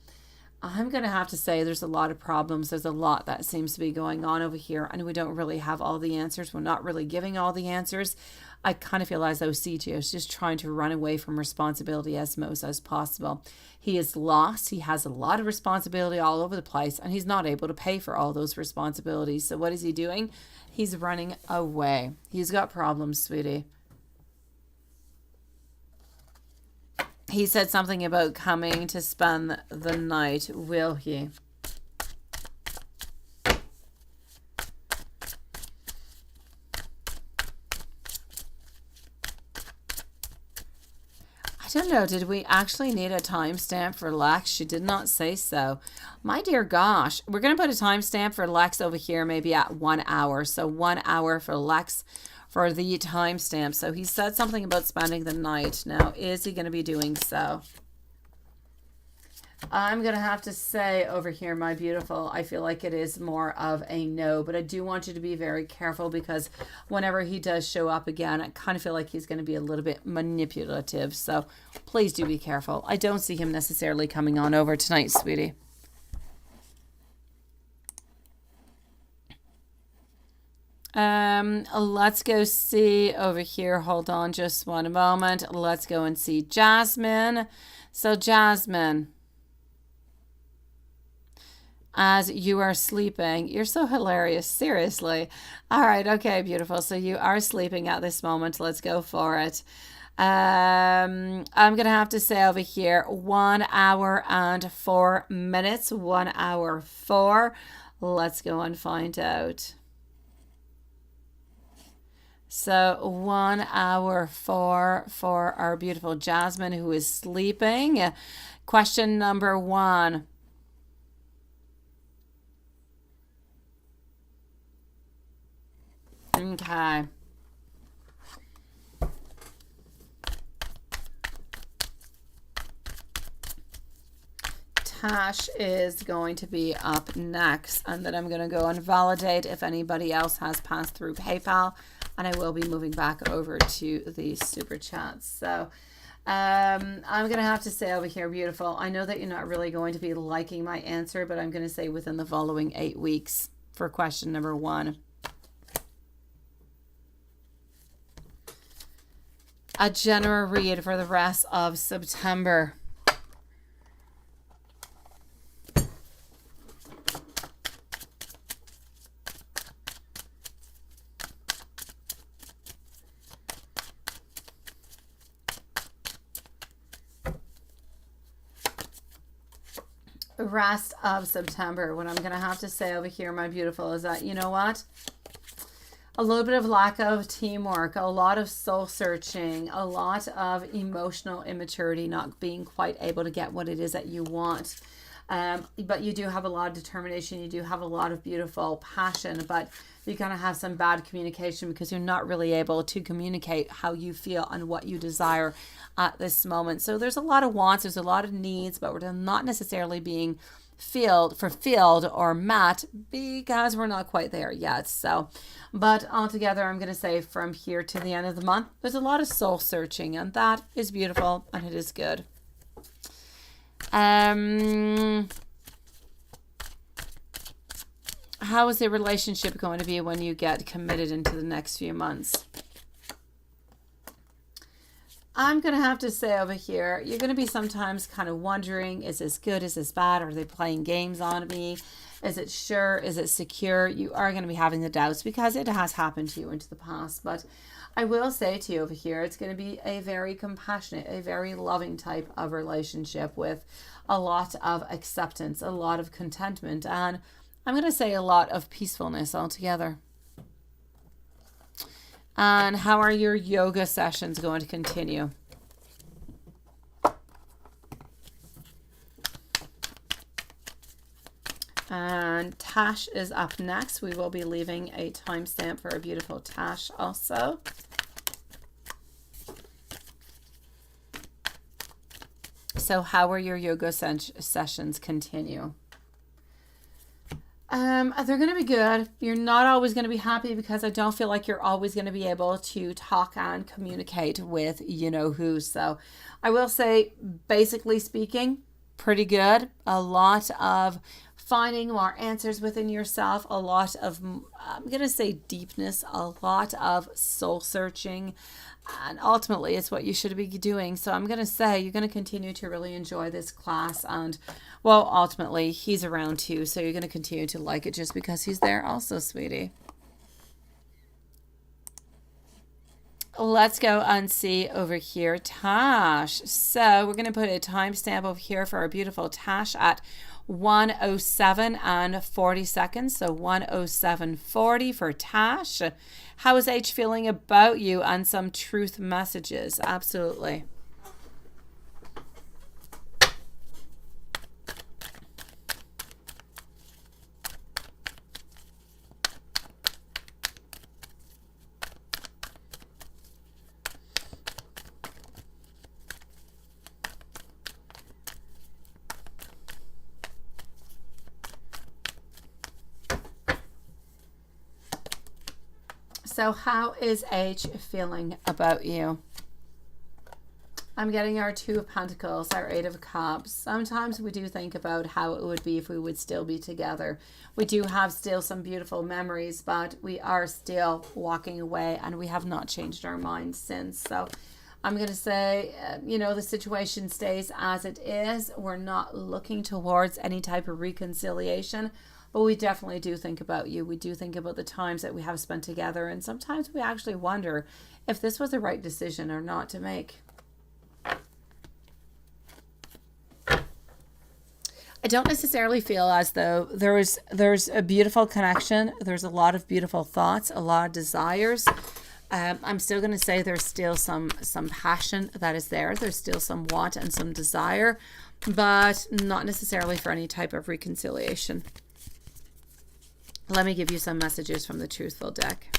I'm going to have to say there's a lot of problems. There's a lot that seems to be going on over here, and we don't really have all the answers. We're not really giving all the answers. I kind of feel as though CJ is just trying to run away from responsibility as most as possible. He is lost. He has a lot of responsibility all over the place, and he's not able to pay for all those responsibilities. So what is he doing? He's running away. He's got problems, sweetie. He said something about coming to spend the night. Will he? I don't know. Did we actually need a timestamp for Lex? She did not say so. My dear gosh. We're going to put a timestamp for Lex over here maybe at 1 hour. So 1 hour for Lex for the timestamp. So he said something about spending the night. Now, is he going to be doing so? I'm going to have to say over here, my beautiful, I feel like it is more of a no, but I do want you to be very careful because whenever he does show up again, I kind of feel like he's going to be a little bit manipulative. So please do be careful. I don't see him necessarily coming on over tonight, sweetie. Let's go see over here. Hold on just one moment. Let's go and see Jasmine. So Jasmine, as you are sleeping, you're so hilarious. Seriously. All right. Okay, beautiful. So you are sleeping at this moment. Let's go for it. I'm going to have to say over here 1 hour and 4 minutes. 1 hour 4. Let's go and find out. So 1 hour 4 for our beautiful Jasmine who is sleeping. Question number 1. Okay. Tash is going to be up next, and then I'm going to go and validate if anybody else has passed through PayPal, and I will be moving back over to the super chats. So I'm going to have to say over here, beautiful, I know that you're not really going to be liking my answer, but I'm going to say within the following 8 weeks for question number 1. A general read for the rest of September. Rest of September. What I'm going to have to say over here, my beautiful, is that, you know what? A little bit of lack of teamwork, a lot of soul searching, a lot of emotional immaturity, not being quite able to get what it is that you want. But you do have a lot of determination. You do have a lot of beautiful passion, but you're going to have some bad communication because you're not really able to communicate how you feel and what you desire at this moment. So there's a lot of wants, there's a lot of needs, but we're not necessarily being fulfilled or met because we're not quite there yet. So, but altogether, I'm going to say from here to the end of the month, there's a lot of soul searching, and that is beautiful and it is good. How is the relationship going to be when you get committed into the next few months? I'm going to have to say over here, you're going to be sometimes kind of wondering, is this good? Is this bad? Are they playing games on me? Is it sure? Is it secure? You are going to be having the doubts because it has happened to you into the past. But I will say to you over here, it's going to be a very compassionate, a very loving type of relationship with a lot of acceptance, a lot of contentment, and I'm going to say a lot of peacefulness altogether. And how are your yoga sessions going to continue? And Tash is up next. We will be leaving a timestamp for a beautiful Tash also. So how are your yoga sessions continue? They're going to be good. You're not always going to be happy because I don't feel like you're always going to be able to talk and communicate with you know who. So I will say, basically speaking, pretty good. A lot of finding more answers within yourself, a lot of, I'm going to say deepness, a lot of soul searching, and ultimately it's what you should be doing. So I'm going to say you're going to continue to really enjoy this class, and well, ultimately he's around too, so you're going to continue to like it just because he's there also, sweetie. Let's go and see over here, Tash. So we're going to put a timestamp over here for our beautiful Tash at 1:07 and 40 seconds. So 1:07:40 for Tash. How is H feeling about you, and some truth messages? Absolutely. So how is H feeling about you? I'm getting our Two of Pentacles, our Eight of Cups. Sometimes we do think about how it would be if we would still be together. We do have still some beautiful memories, but we are still walking away and we have not changed our minds since. So I'm going to say, you know, the situation stays as it is. We're not looking towards any type of reconciliation. But we definitely do think about you. We do think about the times that we have spent together. And sometimes we actually wonder if this was the right decision or not to make. I don't necessarily feel as though there's a beautiful connection. There's a lot of beautiful thoughts, a lot of desires. I'm still going to say there's still some passion that is there. There's still some want and some desire, but not necessarily for any type of reconciliation. Let me give you some messages from the Truthful deck.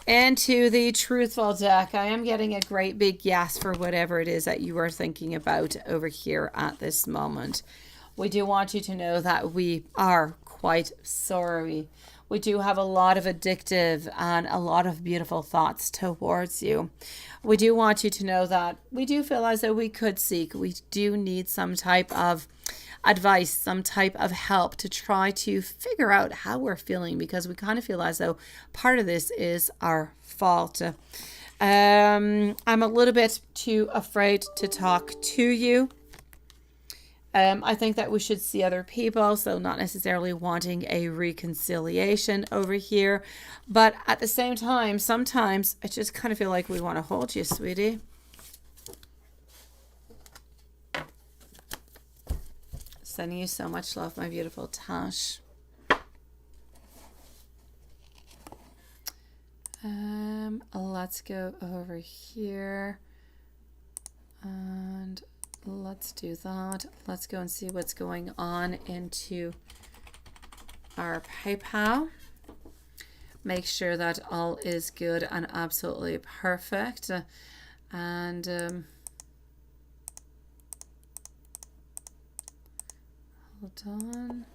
Into the truthful deck. I am getting a great big yes for whatever it is that you are thinking about over here at this moment. We do want you to know that we are quite sorry. We do have a lot of addictive and a lot of beautiful thoughts towards you. We do want you to know that we do feel as though we could seek. We do need some type of advice, some type of help to try to figure out how we're feeling, because we kind of feel as though part of this is our fault. I'm a little bit too afraid to talk to you. I think that we should see other people, so not necessarily wanting a reconciliation over here. But at the same time, sometimes I just kind of feel like we want to hold you, sweetie. Sending you so much love, my beautiful Tash. Let's go over here. And let's do that. Let's go and see what's going on into our PayPal. Make sure that all is good and absolutely perfect. And hold on.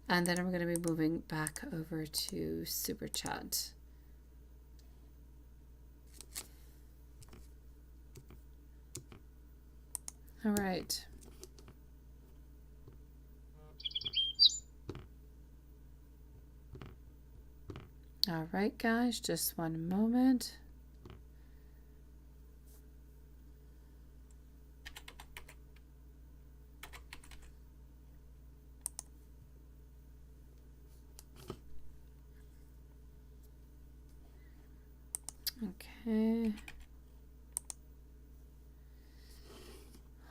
And then I'm going to be moving back over to Super Chat. All right. All right, guys, just one moment. Okay.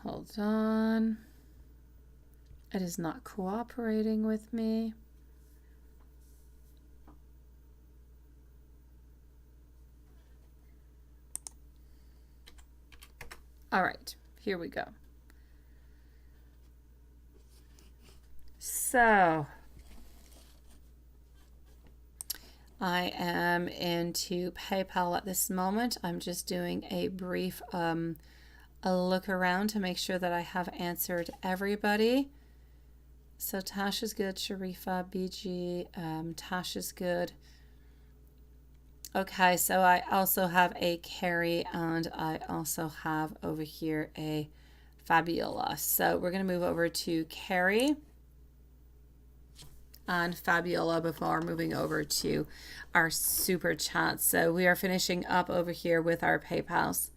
Hold on. It is not cooperating with me. All right, here we go. So I am into PayPal at this moment. I'm just doing a brief a look around to make sure that I have answered everybody. So Tash is good, Sharifa, BG, Tash is good. Okay, so I also have a Carrie, and I also have over here a Fabiola. So we're going to move over to Carrie and Fabiola before moving over to our super chat. So we are finishing up over here with our PayPals.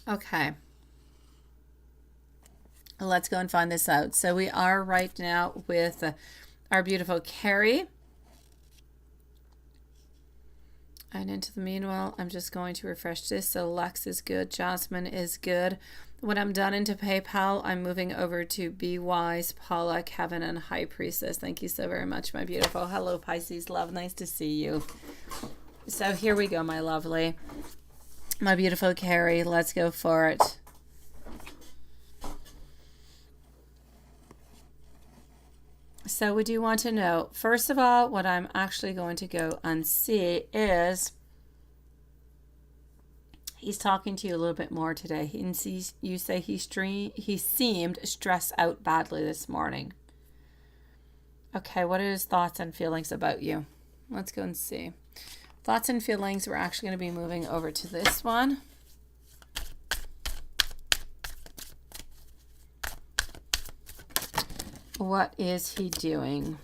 Okay. Let's go and find this out. So we are right now with our beautiful Carrie. And into the meanwhile, I'm just going to refresh this. So Lex is good. Jasmine is good. When I'm done into PayPal, I'm moving over to Be Wise, Paula, Kevin, and High Priestess. Thank you so very much, my beautiful. Hello, Pisces. Love. Nice to see you. So here we go, my lovely. My beautiful Carrie. Let's go for it. So we do want to know, first of all, what I'm actually going to go and see is he's talking to you a little bit more today. You say he seemed stressed out badly this morning. Okay, what are his thoughts and feelings about you? Let's go and see. Thoughts and feelings, we're actually going to be moving over to this one. What is he doing?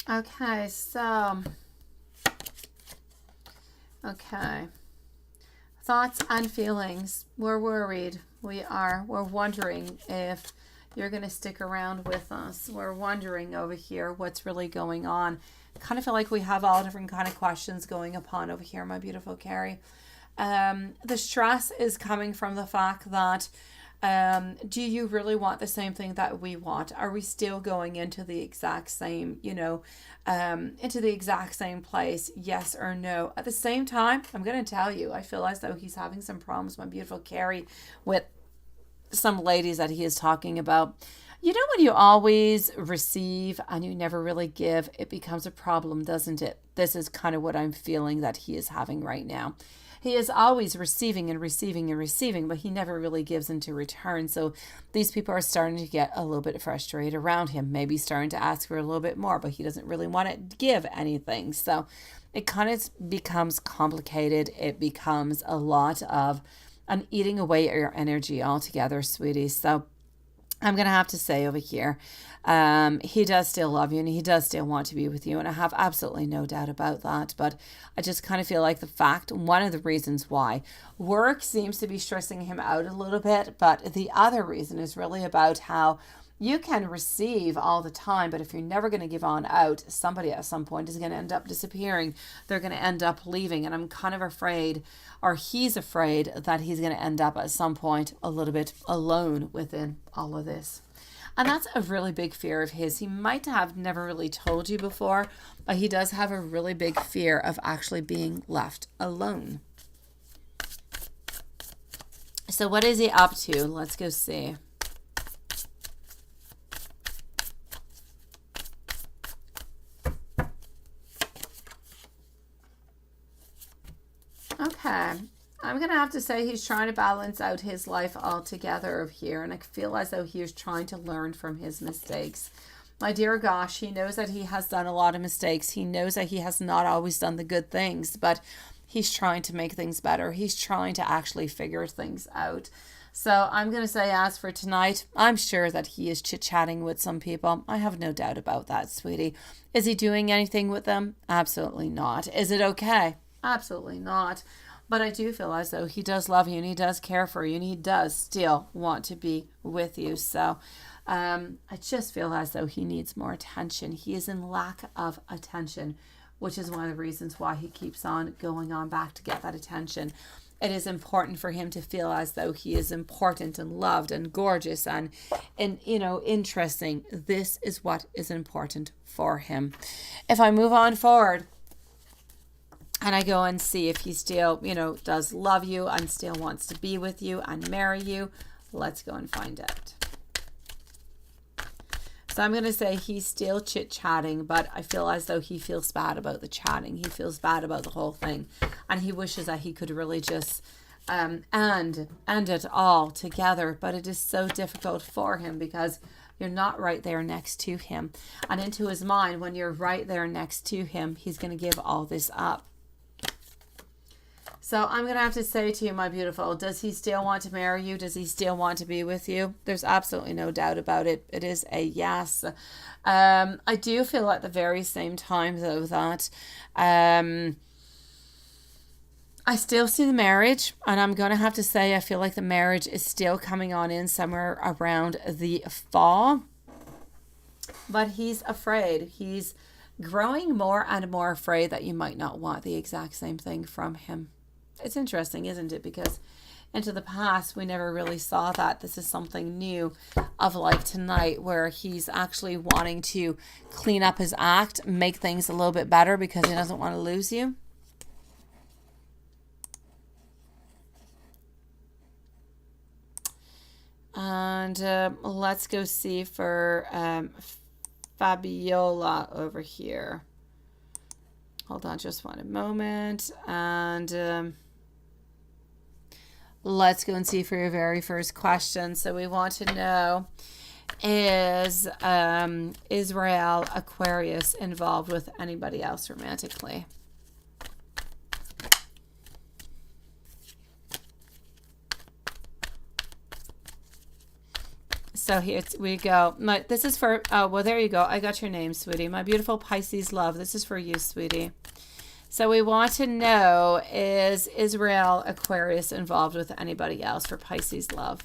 Okay, so, okay. Thoughts and feelings. We're worried. We're wondering if you're going to stick around with us. We're wondering over here what's really going on. Kind of feel like we have all different kind of questions going upon over here, my beautiful Carrie. The stress is coming from the fact that do you really want the same thing that we want? Are we still going into the exact same, into the exact same place? Yes or no? At the same time, I'm going to tell you, I feel as though he's having some problems, my beautiful Carrie, with some ladies that he is talking about. You know, when you always receive and you never really give, it becomes a problem, doesn't it? This is kind of what I'm feeling that he is having right now. He is always receiving and receiving and receiving, but he never really gives into return. So these people are starting to get a little bit frustrated around him, maybe starting to ask for a little bit more, but he doesn't really want to give anything. So it kind of becomes complicated. It becomes a lot of an eating away at your energy altogether, sweetie. So I'm going to have to say over here, he does still love you and he does still want to be with you. And I have absolutely no doubt about that. But I just kind of feel like the fact, one of the reasons why work seems to be stressing him out a little bit. But the other reason is really about how you can receive all the time, but if you're never going to give on out, somebody at some point is going to end up disappearing. They're going to end up leaving. And I'm kind of afraid, or he's afraid, that he's going to end up at some point a little bit alone within all of this. And that's a really big fear of his. He might have never really told you before, but he does have a really big fear of actually being left alone. So what is he up to? Let's go see. Okay, I'm going to have to say he's trying to balance out his life altogether of here, and I feel as though he is trying to learn from his mistakes. My dear gosh, he knows that he has done a lot of mistakes. He knows that he has not always done the good things, but he's trying to make things better. He's trying to actually figure things out. So I'm going to say, as for tonight, I'm sure that he is chit-chatting with some people. I have no doubt about that, sweetie. Is he doing anything with them? Absolutely not. Is it okay? Absolutely not. But I do feel as though he does love you and he does care for you and he does still want to be with you. So I just feel as though he needs more attention. He is in lack of attention, which is one of the reasons why he keeps on going on back to get that attention. It is important for him to feel as though he is important and loved and gorgeous and interesting. This is what is important for him. If I move on forward, and I go and see if he still, does love you and still wants to be with you and marry you. Let's go and find out. So I'm going to say he's still chit-chatting, but I feel as though he feels bad about the chatting. He feels bad about the whole thing. And he wishes that he could really just end it all together. But it is so difficult for him because you're not right there next to him. And into his mind, when you're right there next to him, he's going to give all this up. So I'm going to have to say to you, my beautiful, does he still want to marry you? Does he still want to be with you? There's absolutely no doubt about it. It is a yes. I do feel at the very same time, though, that I still see the marriage. And I'm going to have to say I feel like the marriage is still coming on in somewhere around the fall. But he's afraid. He's growing more and more afraid that you might not want the exact same thing from him. It's interesting, isn't it? Because into the past, we never really saw that. This is something new of like tonight, where he's actually wanting to clean up his act, make things a little bit better because he doesn't want to lose you. And let's go see for Fabiola over here. Hold on just one moment. And let's go and see for your very first question. So we want to know, is Israel Aquarius involved with anybody else romantically? So here we go. This is for, well, there you go. I got your name, sweetie. My beautiful Pisces love. This is for you, sweetie. So we want to know, is Israel Aquarius involved with anybody else for Pisces love?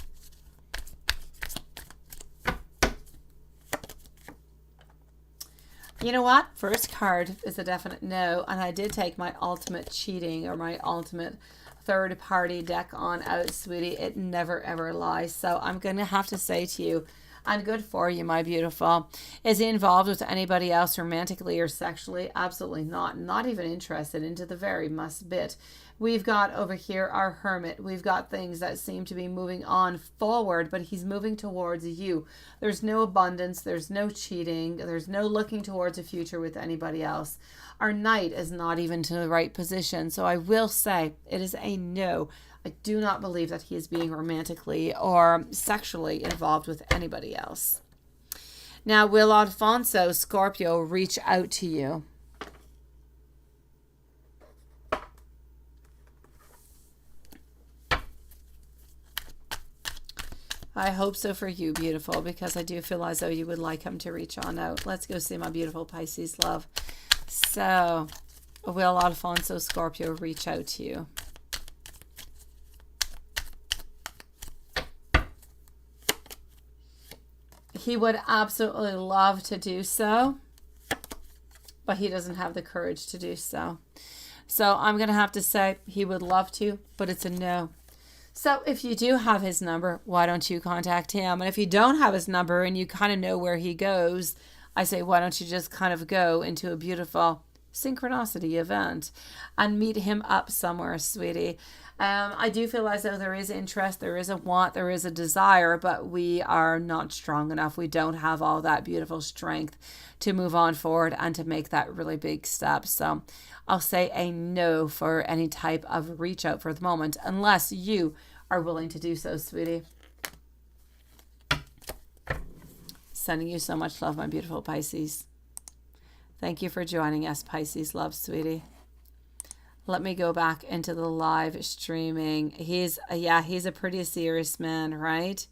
You know what? First card is a definite no. And I did take my ultimate cheating or my ultimate third party deck on out, sweetie. It never ever lies. So I'm going to have to say to you, and good for you, my beautiful. Is he involved with anybody else romantically or sexually? Absolutely not. Not even interested, into the very must bit. We've got over here our hermit. We've got things that seem to be moving on forward, but he's moving towards you. There's no abundance. There's no cheating. There's no looking towards a future with anybody else. Our knight is not even to the right position. So I will say it is a no. I do not believe that he is being romantically or sexually involved with anybody else. Now, will Alfonso, Scorpio, reach out to you? I hope so for you, beautiful, because I do feel as though you would like him to reach on out. Let's go see my beautiful Pisces love. So, will Alfonso, Scorpio, reach out to you? He would absolutely love to do so, but he doesn't have the courage to do so. So I'm going to have to say he would love to, but it's a no. So if you do have his number, why don't you contact him? And if you don't have his number and you kind of know where he goes, I say, why don't you just kind of go into a beautiful synchronicity event and meet him up somewhere, sweetie. I do feel as though there is interest, there is a want, there is a desire, but we are not strong enough. We don't have all that beautiful strength to move on forward and to make that really big step. So I'll say a no for any type of reach out for the moment, unless you are willing to do so, sweetie. Sending you so much love, my beautiful Pisces. Thank you for joining us, Pisces love, sweetie. Let me go back into the live streaming. He's a pretty serious man, right?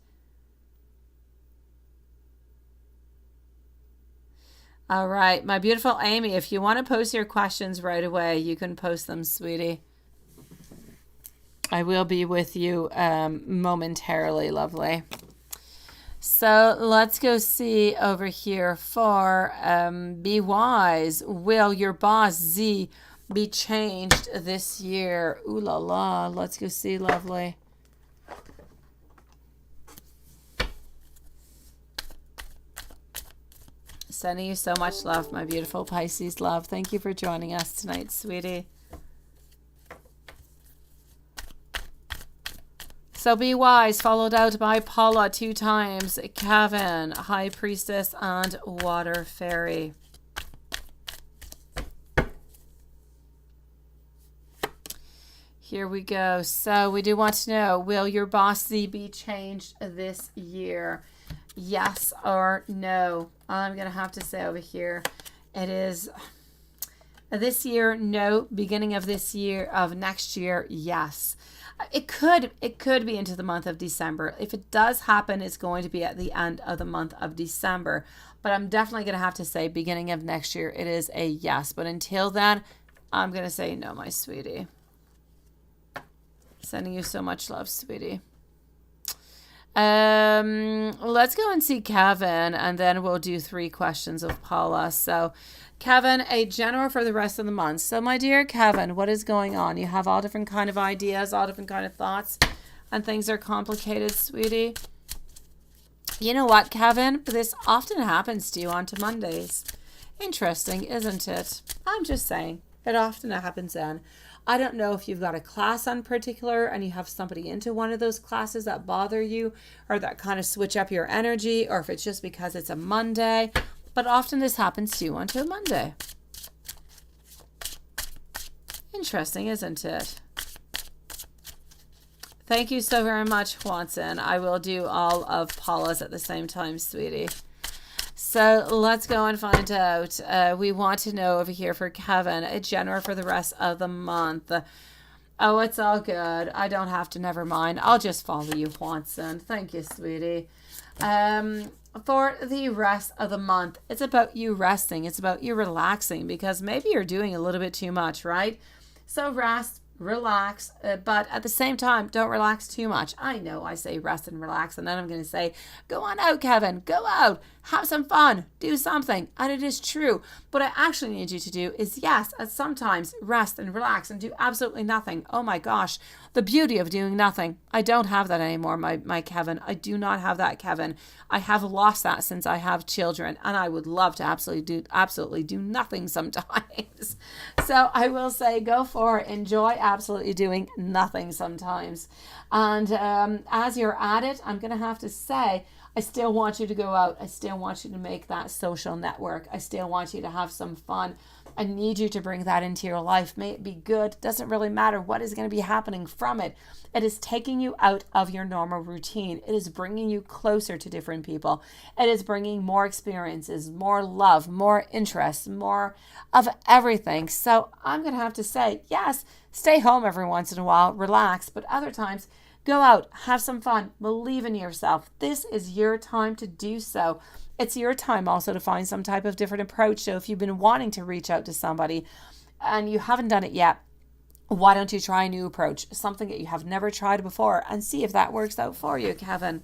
All right, my beautiful Amy, if you want to post your questions right away, you can post them, sweetie. I will be with you momentarily, lovely. So let's go see over here for Be Wise. Will your boss Z be changed this year? Ooh la la. Let's go see, lovely. Sending you so much love, my beautiful Pisces love. Thank you for joining us tonight, sweetie. So Be Wise, followed out by Paula 2 times, Kevin, High Priestess, and Water Fairy. Here we go. So we do want to know, will your boss Z be changed this year? Yes or no? I'm going to have to say over here, it is this year, no. Beginning of this year, of next year, yes. It could be into the month of December. If it does happen, it's going to be at the end of the month of December. But I'm definitely going to have to say beginning of next year, it is a yes. But until then, I'm going to say no, my sweetie. Sending you so much love, sweetie. Let's go and see Kevin, and then we'll do 3 questions of Paula. So Kevin, a general for the rest of the month. So my dear Kevin, what is going on? You have all different kind of ideas, all different kind of thoughts, and things are complicated, sweetie. You know what, Kevin? This often happens to you onto Mondays. Interesting, isn't it? I'm just saying. It often happens then. I don't know if you've got a class on particular and you have somebody into one of those classes that bother you or that kind of switch up your energy, or if it's just because it's a Monday. But often this happens to you onto a Monday. Interesting, isn't it? Thank you so very much, Juanson. I will do all of Paula's at the same time, sweetie. So let's go and find out. We want to know over here for Kevin, a general for the rest of the month. Oh, it's all good. I don't have to, never mind. I'll just follow you, Juanson. Thank you, sweetie. For the rest of the month, it's about you resting. It's about you relaxing, because maybe you're doing a little bit too much, right? So rest, relax, but at the same time, don't relax too much. I know I say rest and relax, and then I'm going to say, go on out, Kevin, go out, have some fun, do something. And it is true. What I actually need you to do is, yes, at sometimes rest and relax and do absolutely nothing. Oh my gosh, the beauty of doing nothing. I don't have that anymore, my Kevin. I do not have that, Kevin. I have lost that since I have children, and I would love to absolutely do nothing sometimes. So I will say, go for it. Enjoy absolutely doing nothing sometimes. And as you're at it, I'm going to have to say, I still want you to go out. I still want you to make that social network. I still want you to have some fun. I need you to bring that into your life. May it be good. Doesn't really matter what is going to be happening from it. It is taking you out of your normal routine. It is bringing you closer to different people. It is bringing more experiences, more love, more interest, more of everything. So I'm going to have to say, yes, stay home every once in a while, relax, but other times, go out, have some fun, believe in yourself. This is your time to do so. It's your time also to find some type of different approach. So if you've been wanting to reach out to somebody and you haven't done it yet, why don't you try a new approach, something that you have never tried before, and see if that works out for you, Kevin.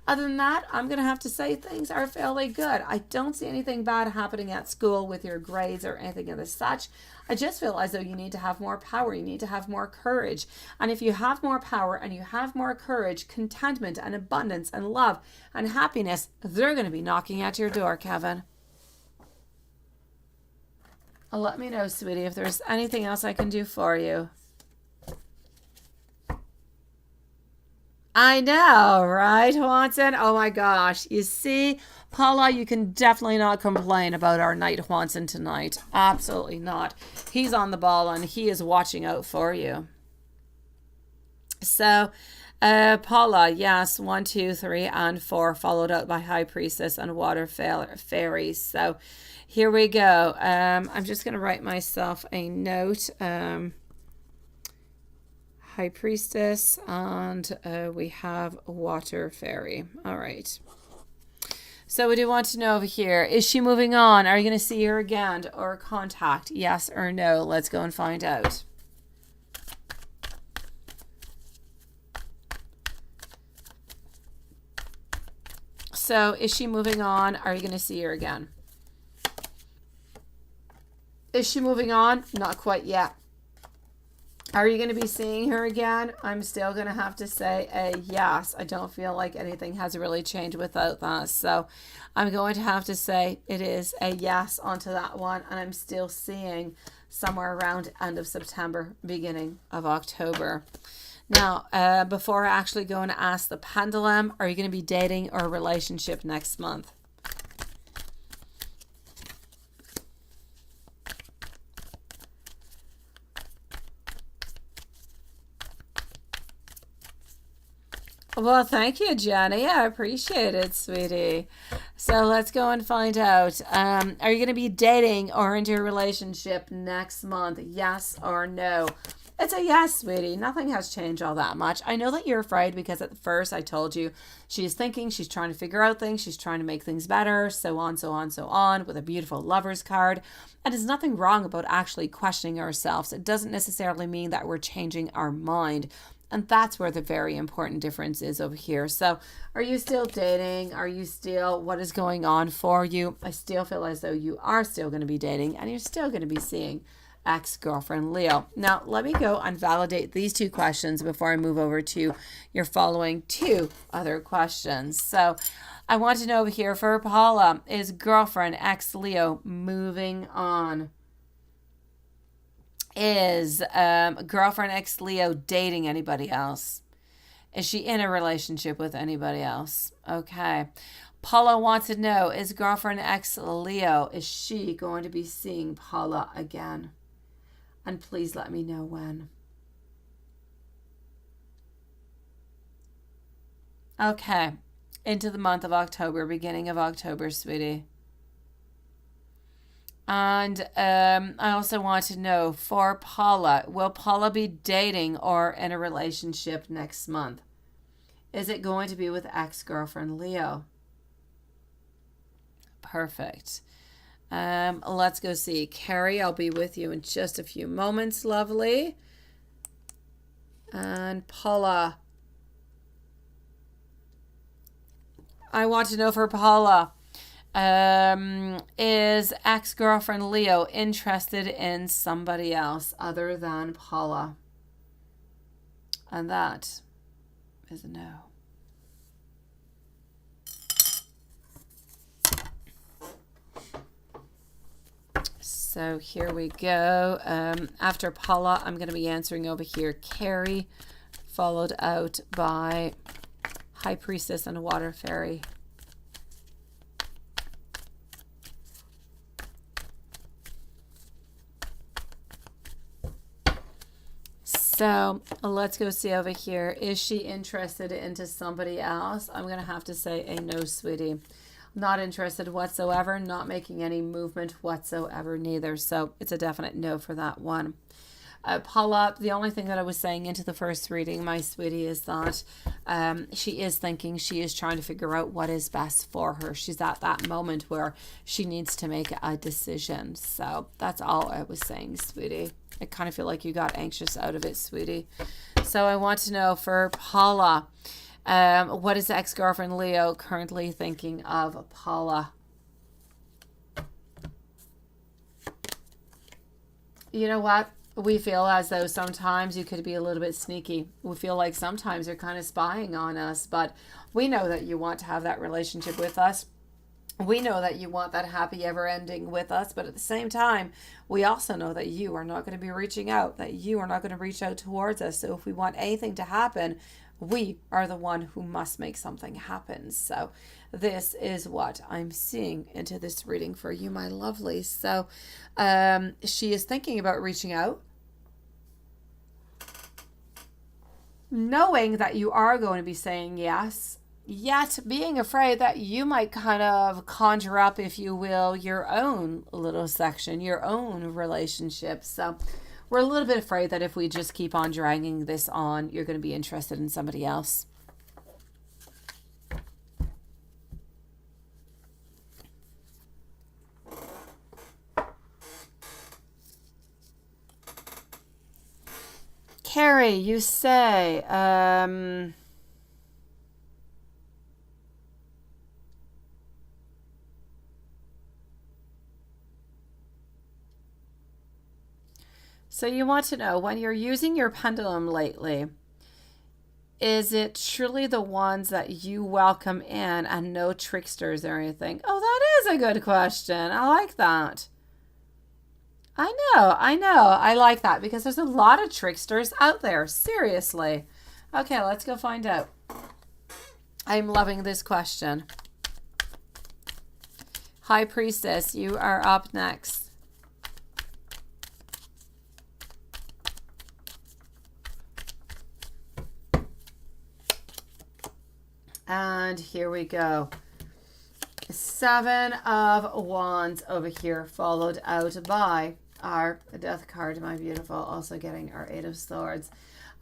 Other than that, I'm going to have to say things are fairly good. I don't see anything bad happening at school with your grades or anything of the such. I just feel as though you need to have more power. You need to have more courage. And if you have more power and you have more courage, contentment and abundance and love and happiness, they're going to be knocking at your door, Kevin. Let me know, sweetie, if there's anything else I can do for you. I know, right, Juanson? Oh my gosh. You see, Paula, you can definitely not complain about our knight Juanson tonight. Absolutely not. He's on the ball and he is watching out for you. So, Paula, yes, 1, 2, 3, and 4, followed up by High Priestess and Water Fairies. So, here we go. I'm just going to write myself a note. High Priestess, and we have Water Fairy. All right. So we do want to know over here, is she moving on? Are you going to see her again or contact? Yes or no? Let's go and find out. So is she moving on? Are you going to see her again? Is she moving on? Not quite yet. Are you going to be seeing her again? I'm still going to have to say a yes. I don't feel like anything has really changed without that. So I'm going to have to say it is a yes onto that one. And I'm still seeing somewhere around end of September, beginning of October. Now, before I actually go and ask the pendulum, are you going to be dating or a relationship next month? Well, thank you, Jenny. I appreciate it, sweetie. So let's go and find out. Are you going to be dating or into a relationship next month? Yes or no? It's a yes, sweetie. Nothing has changed all that much. I know that you're afraid because at first I told you she's thinking, she's trying to figure out things, she's trying to make things better, so on, so on, so on, with a beautiful lover's card. And there's nothing wrong about actually questioning ourselves. It doesn't necessarily mean that we're changing our mind. And that's where the very important difference is over here. So are you still dating? Are you still, what is going on for you? I still feel as though you are still going to be dating and you're still going to be seeing ex-girlfriend Leo. Now, let me go and validate these two questions before I move over to your following two other questions. So I want to know over here for Paula, is girlfriend ex-Leo moving on? Is girlfriend ex-Leo dating anybody else? Is she in a relationship with anybody else? Okay. Paula wants to know, is girlfriend ex-Leo, is she going to be seeing Paula again? And please let me know when. Okay. Into the month of October, beginning of October, sweetie. And I also want to know for Paula, will Paula be dating or in a relationship next month? Is it going to be with ex-girlfriend Leo? Perfect. Let's go see. Carrie, I'll be with you in just a few moments, lovely. And Paula. I want to know for Paula, is ex-girlfriend Leo interested in somebody else other than Paula? And that is a no. So here we go. After Paula, I'm going to be answering over here Carrie, followed out by High Priestess and Water Fairy. So let's go see over here. Is she interested into somebody else? I'm going to have to say a no, sweetie. Not interested whatsoever. Not making any movement whatsoever neither. So it's a definite no for that one. Paula, the only thing that I was saying into the first reading, my sweetie, is that she is thinking, she is trying to figure out what is best for her. She's at that moment where she needs to make a decision. So that's all I was saying, sweetie. I kind of feel like you got anxious out of it, sweetie. So I want to know for Paula, what is ex-girlfriend Leo currently thinking of Paula? You know what? We feel as though sometimes you could be a little bit sneaky. We feel like sometimes you're kind of spying on us, but we know that you want to have that relationship with us. We know that you want that happy ever ending with us, but at the same time, we also know that you are not going to be reaching out, that you are not going to reach out towards us. So if we want anything to happen, we are the one who must make something happen. So this is what I'm seeing into this reading for you, my lovely. So she is thinking about reaching out, knowing that you are going to be saying yes, yet being afraid that you might kind of conjure up, if you will, your own little section, your own relationship. So we're a little bit afraid that if we just keep on dragging this on, you're going to be interested in somebody else. Carrie, you say, so you want to know, when you're using your pendulum lately, is it truly the ones that you welcome in and no tricksters or anything? Oh, that is a good question. I like that. I know. I like that because there's a lot of tricksters out there. Seriously. Okay, let's go find out. I'm loving this question. High Priestess, you are up next. And here we go. 7 of Wands over here, followed out by our Death card, my beautiful, also getting our 8 of Swords.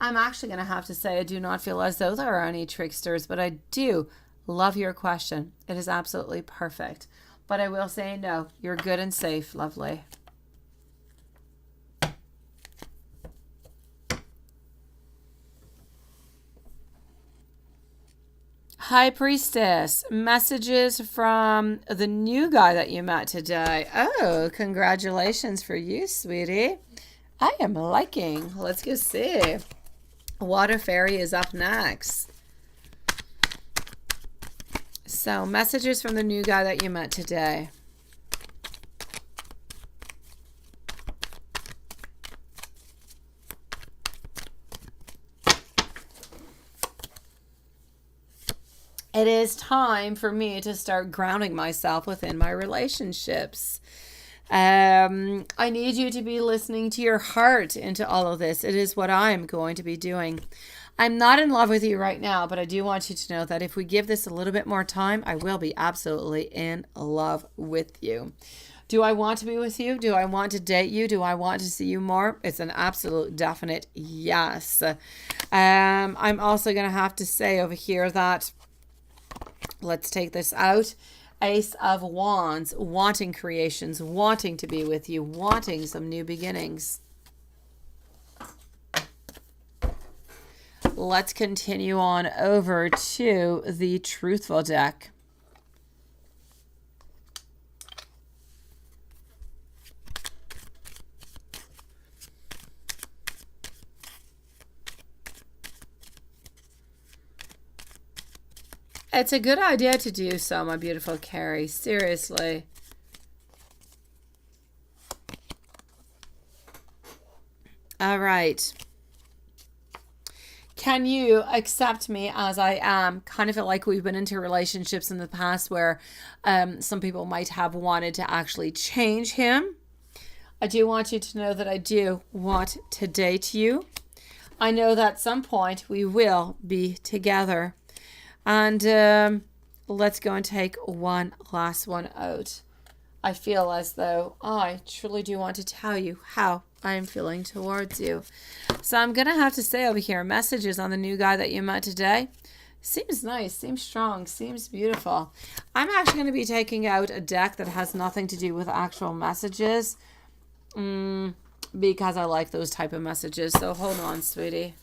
I'm actually going to have to say I do not feel as though there are any tricksters, but I do love your question. It is absolutely perfect. But I will say no, you're good and safe, lovely. High Priestess, messages from the new guy that you met today. Oh, congratulations for you, sweetie. I am liking. Let's go see. Water Fairy is up next. So, messages from the new guy that you met today. It is time for me to start grounding myself within my relationships. I need you to be listening to your heart into all of this. It is what I'm going to be doing. I'm not in love with you right now, but I do want you to know that if we give this a little bit more time, I will be absolutely in love with you. Do I want to be with you? Do I want to date you? Do I want to see you more? It's an absolute definite yes. I'm also going to have to say over here that, let's take this out. Ace of Wands, wanting creations, wanting to be with you, wanting some new beginnings. let's continue on over to the Truthful deck. It's a good idea to do so, my beautiful Carrie. Seriously. All right. Can you accept me as I am? Kind of feel like we've been into relationships in the past where some people might have wanted to actually change him. I do want you to know that I do want to date you. I know that at some point we will be together. And let's go and take one last one out. I feel as though I truly do want to tell you how I am feeling towards you. So I'm going to have to say over here, messages on the new guy that you met today. Seems nice, seems strong, seems beautiful. I'm actually going to be taking out a deck that has nothing to do with actual messages. Because I like those type of messages. So hold on, sweetie.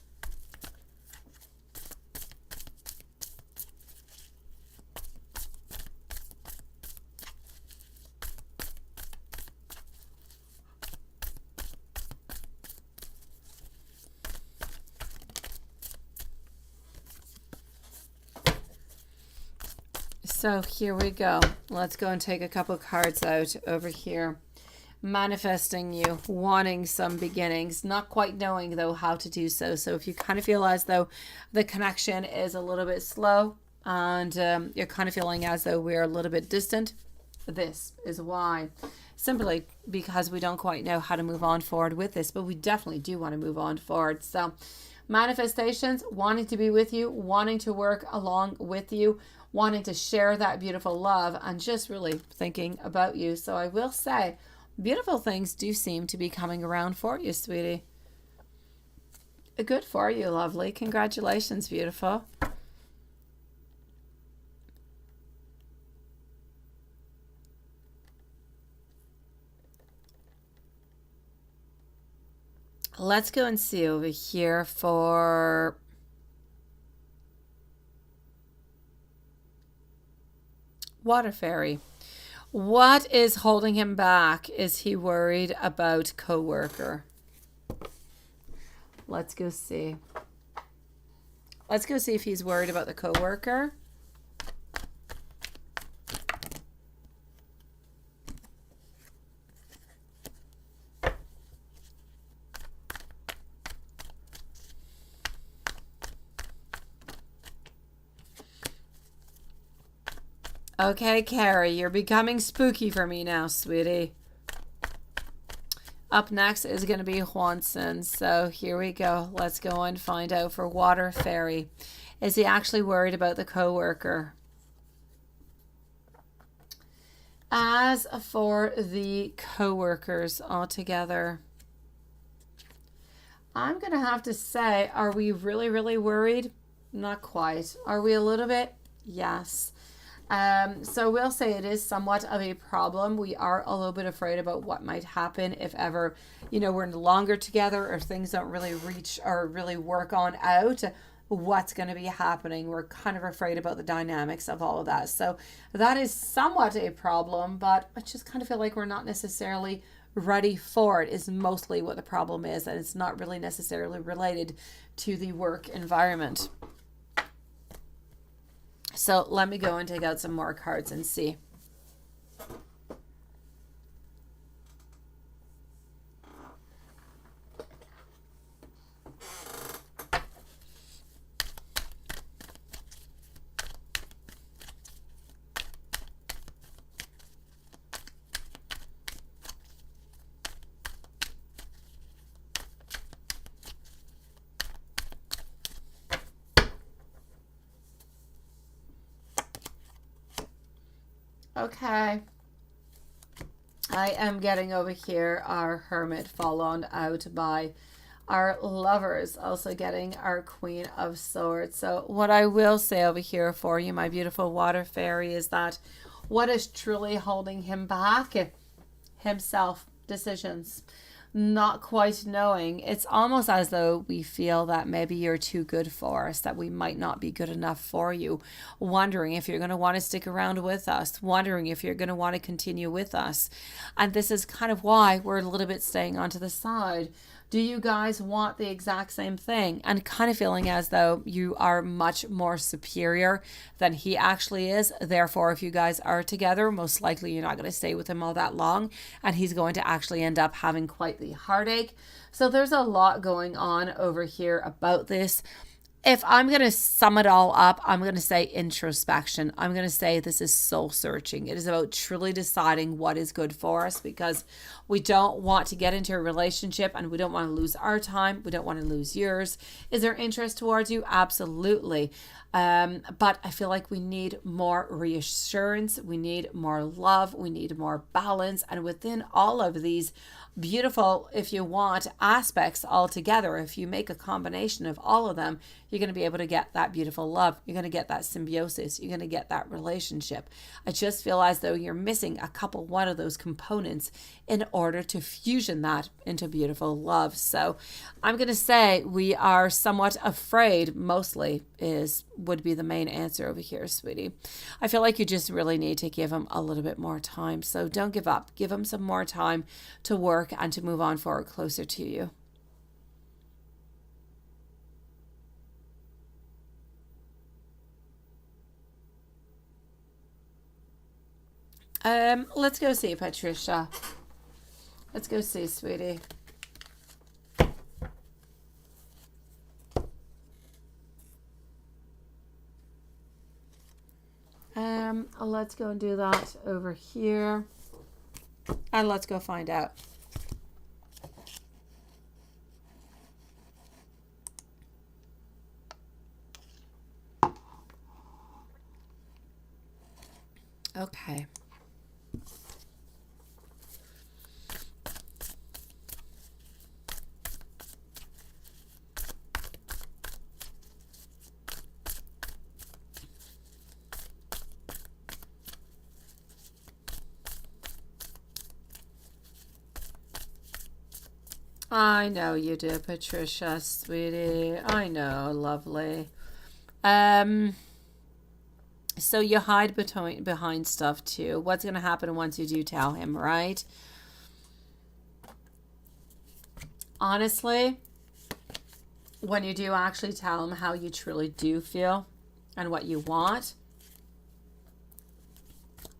So here we go. Let's go and take a couple cards out over here. Manifesting you, wanting some beginnings, not quite knowing though how to do so. So if you kind of feel as though the connection is a little bit slow and you're kind of feeling as though we're a little bit distant, this is why. Simply because we don't quite know how to move on forward with this, but we definitely do want to move on forward. So manifestations, wanting to be with you, wanting to work along with you, wanting to share that beautiful love, and just really thinking about you. So I will say, beautiful things do seem to be coming around for you, sweetie. Good for you, lovely. Congratulations, beautiful. Let's go and see over here for Water Fairy. What is holding him back? Is he worried about coworker? Let's go see. Let's go see if he's worried about the coworker. Okay, Carrie, you're becoming spooky for me now, sweetie. Up next is going to be Juanson. So here we go. Let's go and find out for Water Fairy. Is he actually worried about the coworker? As for the coworkers altogether, I'm going to have to say, are we really, really worried? Not quite. Are we a little bit? Yes. So we'll say it is somewhat of a problem. We are a little bit afraid about what might happen if ever, we're no longer together or things don't really reach or really work on out. What's going to be happening? We're kind of afraid about the dynamics of all of that. So that is somewhat a problem, but I just kind of feel like we're not necessarily ready for it is mostly what the problem is. And it's not really necessarily related to the work environment. So let me go and take out some more cards and see. Okay. I am getting over here our Hermit followed out by our Lovers, also getting our Queen of Swords. So what I will say over here for you, my beautiful Water Fairy, is that what is truly holding him back? Himself. Decisions. not quite knowing. It's almost as though we feel that maybe you're too good for us, that we might not be good enough for you, wondering if you're going to want to stick around with us, wondering if you're going to want to continue with us. And this is kind of why we're a little bit staying onto the side. Do you guys want the exact same thing? And kind of feeling as though you are much more superior than he actually is. Therefore, if you guys are together, most likely you're not going to stay with him all that long. And he's going to actually end up having quite the heartache. So there's a lot going on over here about this. If I'm going to sum it all up, I'm going to say introspection. I'm going to say this is soul searching. It is about truly deciding what is good for us, because we don't want to get into a relationship and we don't want to lose our time. We don't want to lose yours. Is there interest towards you? Absolutely. But I feel like we need more reassurance. We need more love. We need more balance. And within all of these beautiful, if you want, aspects all together, if you make a combination of all of them, you're going to be able to get that beautiful love. You're going to get that symbiosis. You're going to get that relationship. I just feel as though you're missing one of those components in order to fusion that into beautiful love. So I'm going to say we are somewhat afraid, mostly would be the main answer over here, sweetie. I feel like you just really need to give him a little bit more time. So don't give up. Give him some more time to work and to move on forward closer to you. Let's go see Patricia. Let's go see, sweetie. Let's go and do that over here. And let's go find out. Okay. I know you do, Patricia, sweetie. I know, lovely. So you hide behind stuff too. What's going to happen once you do tell him, right? Honestly, when you do actually tell him how you truly do feel and what you want,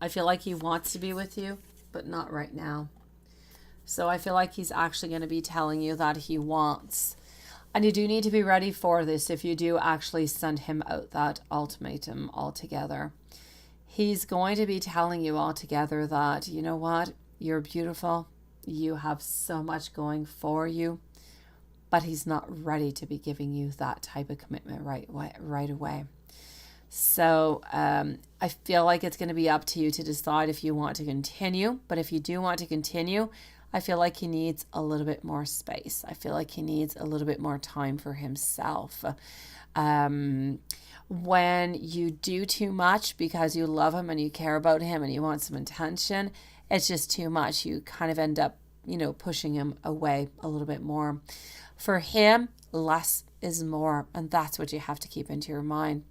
I feel like he wants to be with you, but not right now. So I feel like he's actually going to be telling you that he wants. And you do need to be ready for this if you do actually send him out that ultimatum altogether. He's going to be telling you altogether that, you know what, you're beautiful. You have so much going for you. But he's not ready to be giving you that type of commitment right away. So I feel like it's going to be up to you to decide if you want to continue. But if you do want to continue, I feel like he needs a little bit more space. I feel like he needs a little bit more time for himself. When you do too much because you love him and you care about him and you want some attention, it's just too much. You kind of end up, pushing him away a little bit more. For him, less is more, and that's what you have to keep into your mind.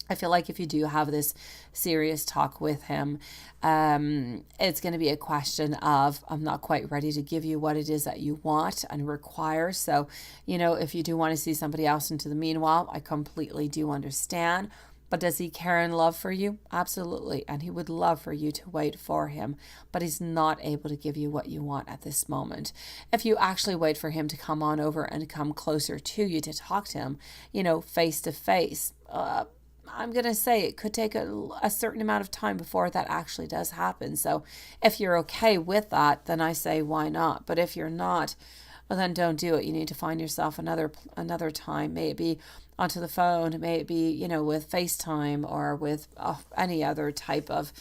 I feel like if you do have this serious talk with him, it's going to be a question of, I'm not quite ready to give you what it is that you want and require. So, if you do want to see somebody else into the meanwhile, I completely do understand. But does he care and love for you? Absolutely. And he would love for you to wait for him. But he's not able to give you what you want at this moment. If you actually wait for him to come on over and come closer to you to talk to him, face to face, I'm going to say it could take a certain amount of time before that actually does happen. So if you're okay with that, then I say, why not? But if you're not, well, then don't do it. You need to find yourself another time, maybe onto the phone, maybe, with FaceTime or with any other type of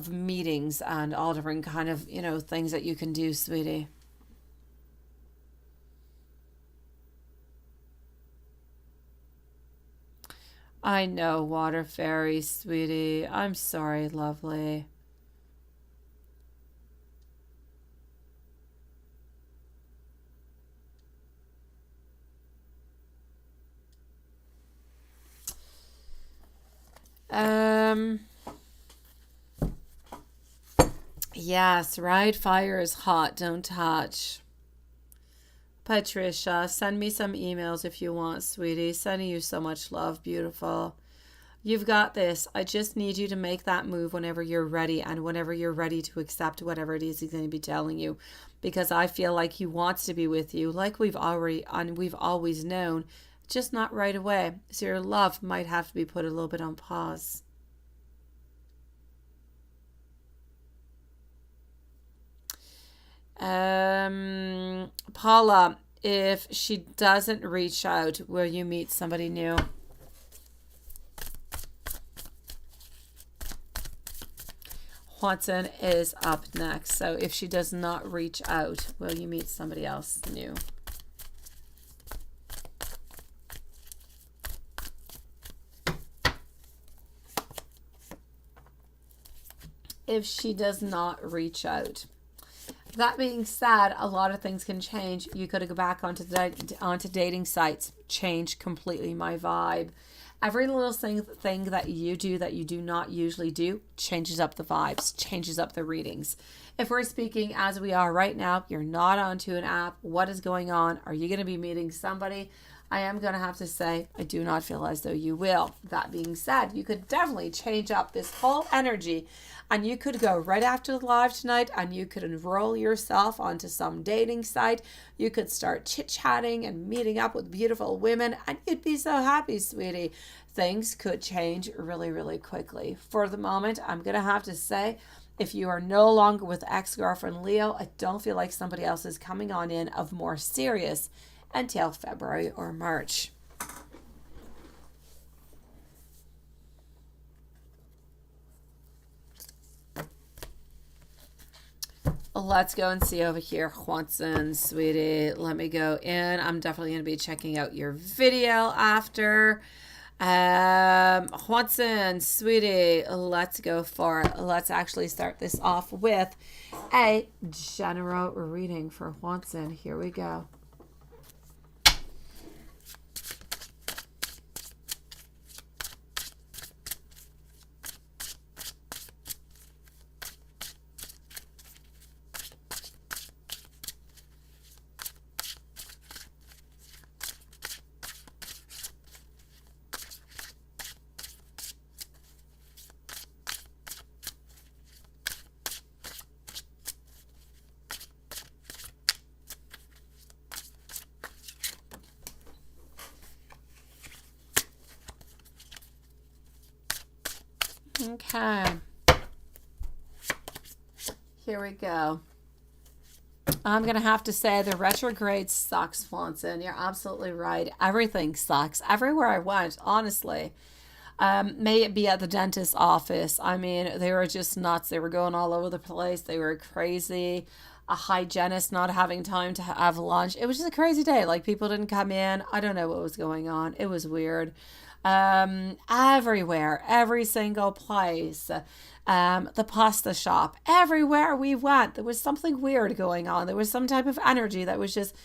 meetings and all different kind of, things that you can do, sweetie. I know, water fairy, sweetie. I'm sorry, lovely. 。Yes, right? Fire is hot. Don't touch. Patricia, send me some emails if you want, sweetie. Sending you so much love. Beautiful. You've got this. I just need you to make that move whenever you're ready and whenever you're ready to accept whatever it is he's going to be telling you. Because I feel like he wants to be with you, like we've always known, just not right away. So your love might have to be put a little bit on pause. Paula, if she doesn't reach out, will you meet somebody new? Watson is up next. So if she does not reach out, will you meet somebody else new? If she does not reach out. That being said, a lot of things can change. You could go back onto dating sites, change completely my vibe. Every little thing that you do not usually do changes up the vibes, changes up the readings. If we're speaking as we are right now, you're not onto an app. What is going on? Are you going to be meeting somebody? I am going to have to say, I do not feel as though you will. That being said, you could definitely change up this whole energy, and you could go right after the live tonight and you could enroll yourself onto some dating site. You could start chit-chatting and meeting up with beautiful women, and you'd be so happy, sweetie. Things could change really, really quickly. For the moment, I'm going to have to say, if you are no longer with ex-girlfriend Leo, I don't feel like somebody else is coming on in of more serious until February or March. Let's go and see over here. Watson, sweetie, let me go in. I'm definitely going to be checking out your video after. Watson, sweetie, let's go for it. Let's actually start this off with a general reading for Watson. Here we go. Okay. Here we go. I'm going to have to say the retrograde sucks, Watson. You're absolutely right. Everything sucks. Everywhere I went, honestly. May it be at the dentist's office. I mean, they were just nuts. They were going all over the place. They were crazy. A hygienist not having time to have lunch. It was just a crazy day. Like, people didn't come in. I don't know what was going on. It was weird. Everywhere, every single place, the pasta shop, everywhere we went, there was something weird going on. There was some type of energy that was just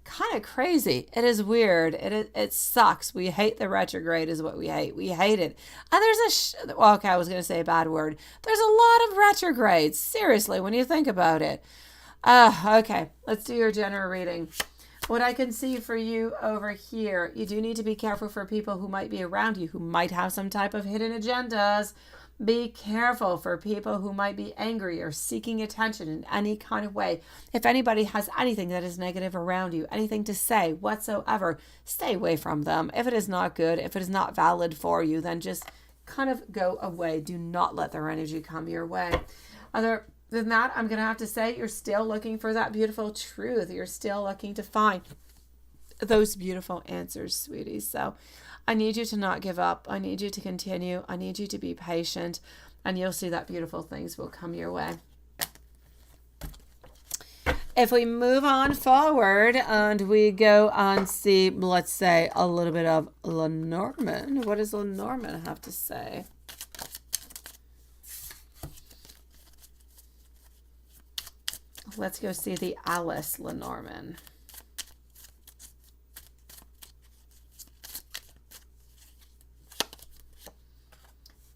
kind of crazy. It is weird. It sucks. We hate the retrograde is what we hate. We hate it. And there's okay, I was going to say a bad word. There's a lot of retrogrades. Seriously, when you think about it. Okay, let's do your general reading. What I can see for you over here, you do need to be careful for people who might be around you, who might have some type of hidden agendas. Be careful for people who might be angry or seeking attention in any kind of way. If anybody has anything that is negative around you, anything to say whatsoever, stay away from them. If it is not good, if it is not valid for you, then just kind of go away. Do not let their energy come your way. Other than that, I'm going to have to say you're still looking for that beautiful truth. You're still looking to find those beautiful answers, sweetie. So I need you to not give up. I need you to continue. I need you to be patient, and you'll see that beautiful things will come your way. If we move on forward and we go and see, let's say, a little bit of Lenormand. What does Lenormand have to say? Let's go see the Alice Lenormand.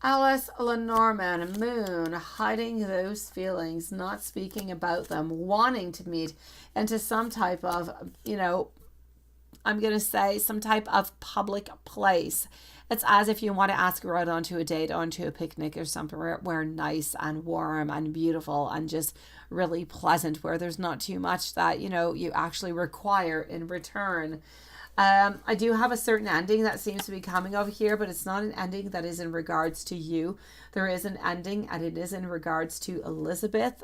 Alice Lenormand, Moon, hiding those feelings, not speaking about them, wanting to meet into some type of, I'm going to say some type of public place. It's as if you want to ask her out onto a date, onto a picnic or something where nice and warm and beautiful and just really pleasant, where there's not too much that, you actually require in return. I do have a certain ending that seems to be coming over here, but it's not an ending that is in regards to you. There is an ending, and it is in regards to Elizabeth.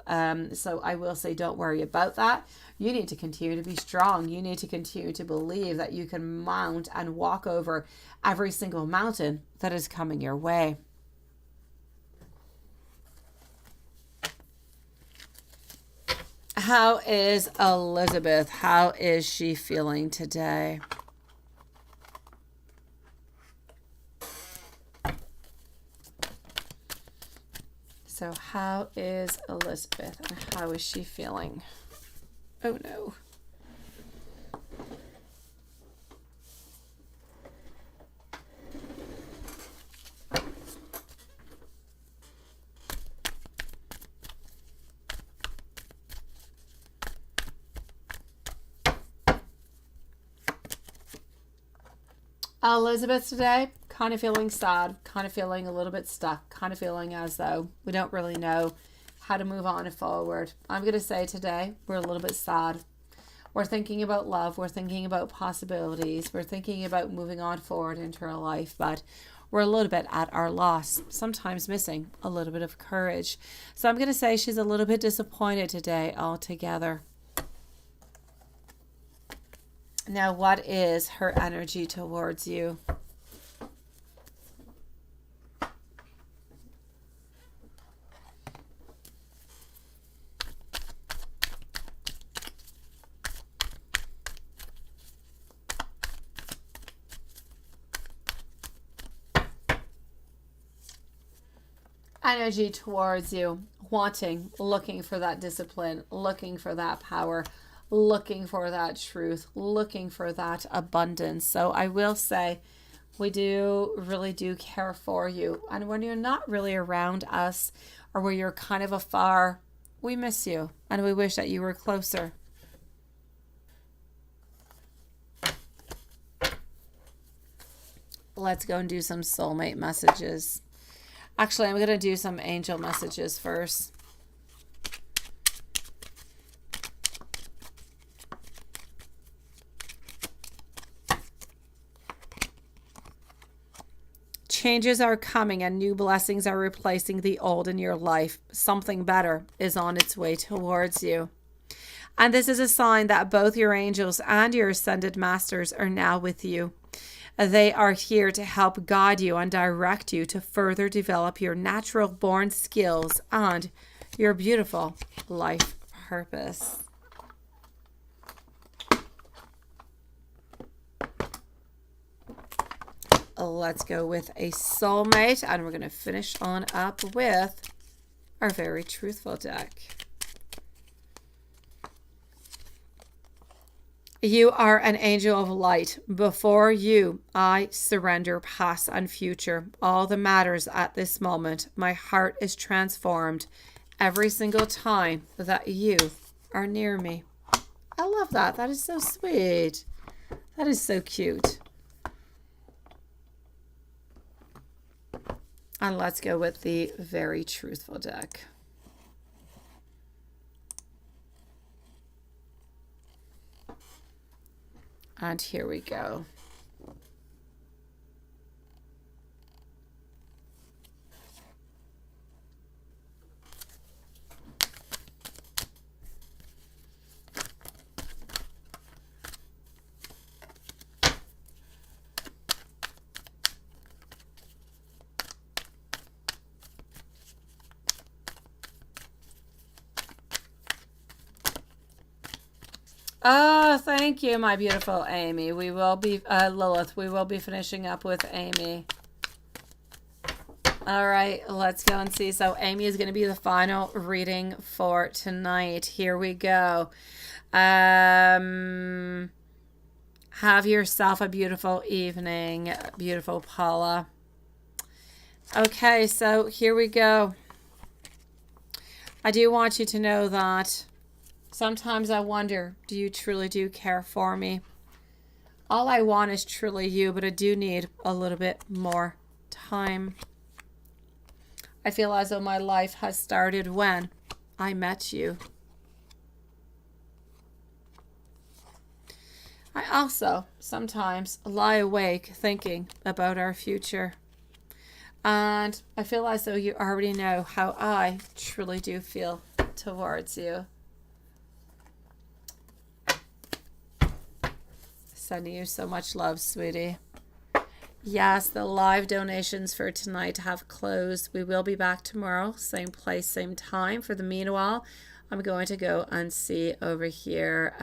So I will say, don't worry about that. You need to continue to be strong. You need to continue to believe that you can mount and walk over every single mountain that is coming your way. How is Elizabeth? How is she feeling today? So how is Elizabeth and how is she feeling? Oh no. Elizabeth today, kind of feeling sad, kind of feeling a little bit stuck, kind of feeling as though we don't really know how to move on and forward. I'm going to say today we're a little bit sad. We're thinking about love. We're thinking about possibilities. We're thinking about moving on forward into our life, but we're a little bit at our loss, sometimes missing a little bit of courage. So I'm going to say she's a little bit disappointed today altogether. Now, what is her energy towards you? Energy towards you, wanting, looking for that discipline, looking for that power, looking for that truth, looking for that abundance. So I will say we really do care for you. And when you're not really around us or where you're kind of afar, we miss you and we wish that you were closer. Let's go and do some soulmate messages. Actually, I'm going to do some angel messages first. Changes are coming and new blessings are replacing the old in your life. Something better is on its way towards you. And this is a sign that both your angels and your ascended masters are now with you. They are here to help guide you and direct you to further develop your natural born skills and your beautiful life purpose. Let's go with a soulmate, and we're going to finish on up with our very truthful deck. You are an angel of light. Before you, I surrender past and future. All that matters at this moment. My heart is transformed every single time that you are near me. I love that. That is so sweet. That is so cute. And let's go with the very truthful deck. And here we go. Oh, thank you, my beautiful Amy. We will be, Lilith, we will be finishing up with Amy. All right, let's go and see. So Amy is going to be the final reading for tonight. Here we go. Have yourself a beautiful evening, beautiful Paula. Okay, so here we go. I do want you to know that sometimes I wonder, do you truly do care for me? All I want is truly you, but I do need a little bit more time. I feel as though my life has started when I met you. I also sometimes lie awake thinking about our future. And I feel as though you already know how I truly do feel towards you. Sending you so much love, sweetie. Yes, the live donations for tonight have closed. We will be back tomorrow, same place, same time. For the meanwhile, I'm going to go and see over here,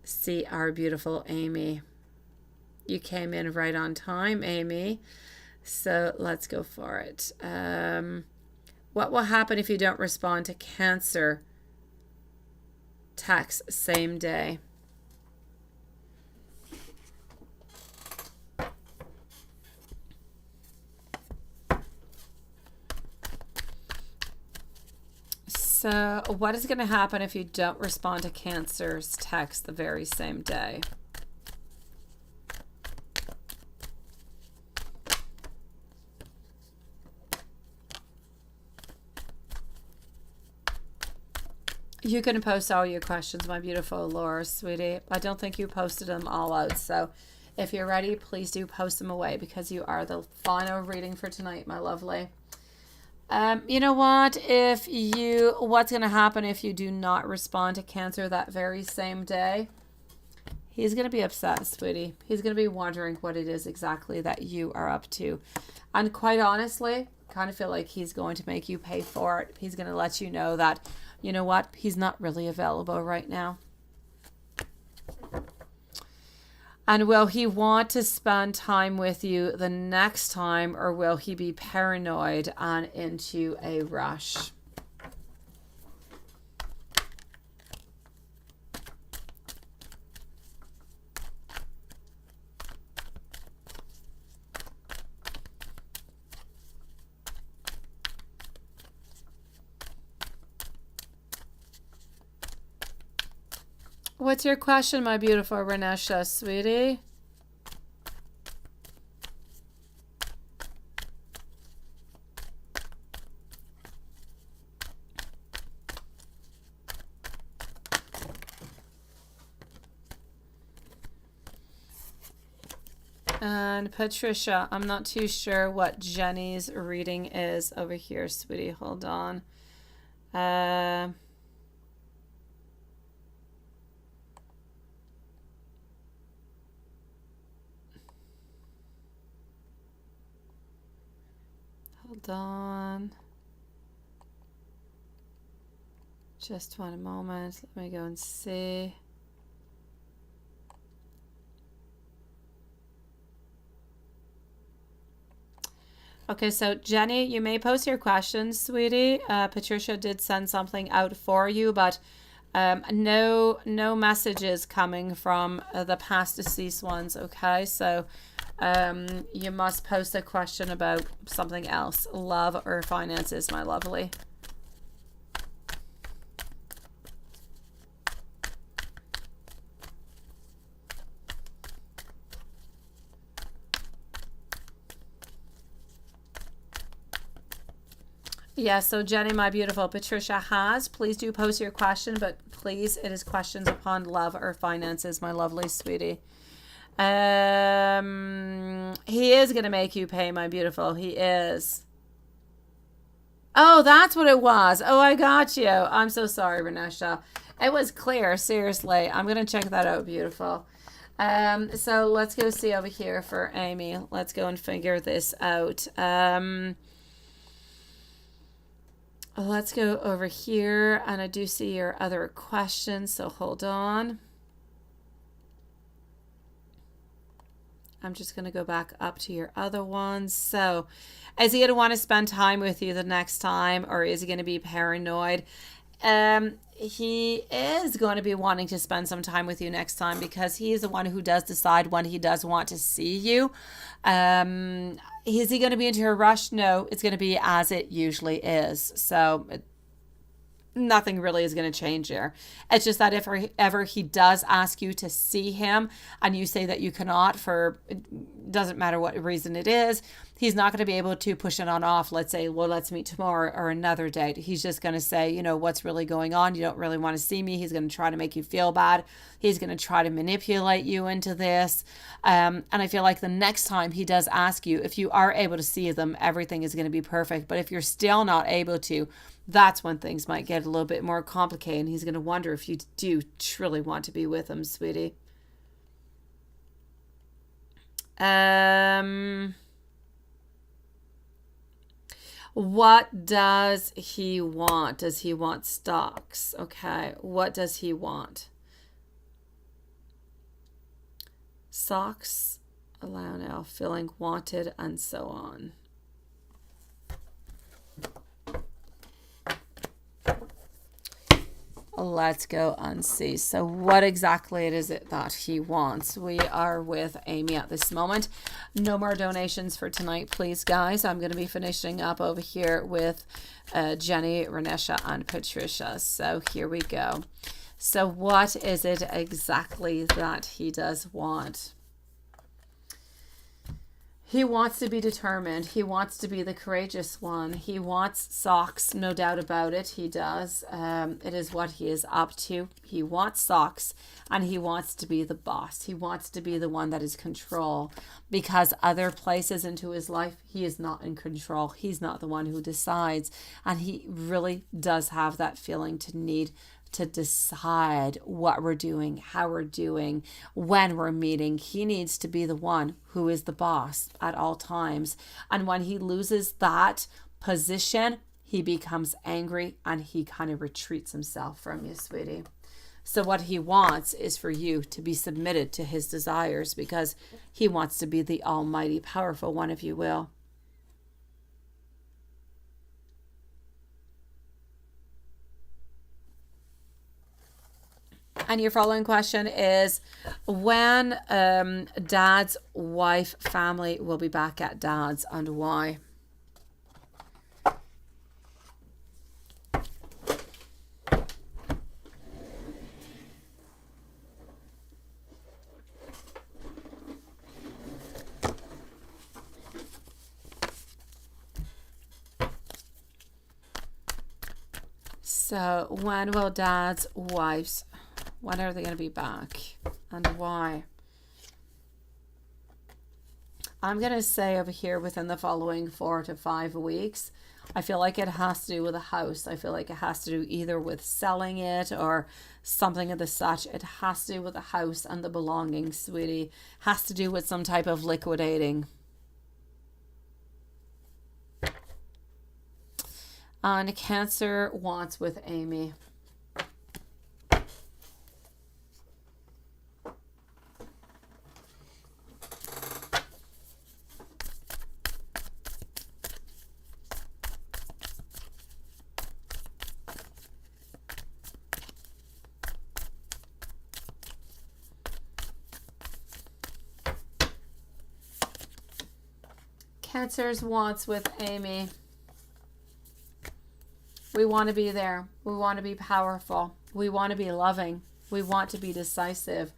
see our beautiful Amy. You came in right on time, Amy. So let's go for it. What will happen if you don't respond to Cancer text same day? So what is going to happen if you don't respond to Cancer's text the very same day? You can post all your questions, my beautiful Laura, sweetie. I don't think you posted them all out. So if you're ready, please do post them away because you are the final reading for tonight, my lovely. You know what? What's going to happen if you do not respond to Cancer that very same day? He's going to be upset, sweetie. He's going to be wondering what it is exactly that you are up to. And quite honestly, kind of feel like he's going to make you pay for it. He's going to let you know that, you know what? He's not really available right now. And will he want to spend time with you the next time, or will he be paranoid and into a rush? What's your question, my beautiful Renesha, sweetie? And Patricia, I'm not too sure what Jenny's reading is over here, sweetie. Hold on. Hold on. Just one moment. Let me go and see. Okay, so Jenny, you may post your questions, sweetie. Patricia did send something out for you, but no messages coming from the past deceased ones. Okay, so you must post a question about something else, love or finances, my lovely. Yeah, so Jenny, my beautiful, Patricia has. Please do post your question, but please, it is questions upon love or finances, my lovely sweetie. He is going to make you pay, my beautiful. He is. Oh, that's what it was. Oh, I got you. I'm so sorry, Renesha. It was clear, seriously. I'm going to check that out, beautiful. So let's go see over here for Amy. Let's go and figure this out. Let's go over here, and I do see your other questions, so hold on. I'm just going to go back up to your other ones. So is he going to want to spend time with you the next time, or is he going to be paranoid? He is going to be wanting to spend some time with you next time because he is the one who does decide when he does want to see you. Is he going to be into a rush? No, it's going to be as it usually is. So nothing really is going to change there. It's just that if ever he does ask you to see him and you say that you cannot, for it doesn't matter what reason it is, he's not going to be able to push it on off. Let's say, well, let's meet tomorrow or another date. He's just going to say, you know, what's really going on? You don't really want to see me. He's going to try to make you feel bad. He's going to try to manipulate you into this. And I feel like the next time he does ask you, if you are able to see them, everything is going to be perfect. But if you're still not able to, that's when things might get a little bit more complicated. And he's going to wonder if you do truly want to be with him, sweetie. What does he want? Does he want stocks? Okay. What does he want? Socks, allow now, feeling wanted, and so on. Let's go and see. So what exactly it is it that he wants? We are with Amy at this moment. No more donations for tonight, please, guys. I'm going to be finishing up over here with Jenny, Renesha, and Patricia. So here we go. So what is it exactly that he does want? He wants to be determined. He wants to be the courageous one. He wants socks, no doubt about it. He does. It is what he is up to. He wants socks, and he wants to be the boss. He wants to be the one that is control, because other places into his life, he is not in control. He's not the one who decides, and he really does have that feeling to need to decide what we're doing, how we're doing, when we're meeting. He needs to be the one who is the boss at all times. And when he loses that position, he becomes angry and he kind of retreats himself from you, sweetie. So what he wants is for you to be submitted to his desires, because he wants to be the almighty, powerful one, if you will. And your following question is, when Dad's wife family will be back at Dad's, and why? So when will Dad's wives, when are they going to be back, and why? I'm going to say over here within the following 4 to 5 weeks. I feel like it has to do with a house. I feel like it has to do either with selling it or something of the such. It has to do with the house and the belongings, sweetie. Has to do with some type of liquidating. And Cancer wants with Amy. Cancer's wants with Amy. We want to be there. We want to be powerful. We want to be loving. We want to be decisive.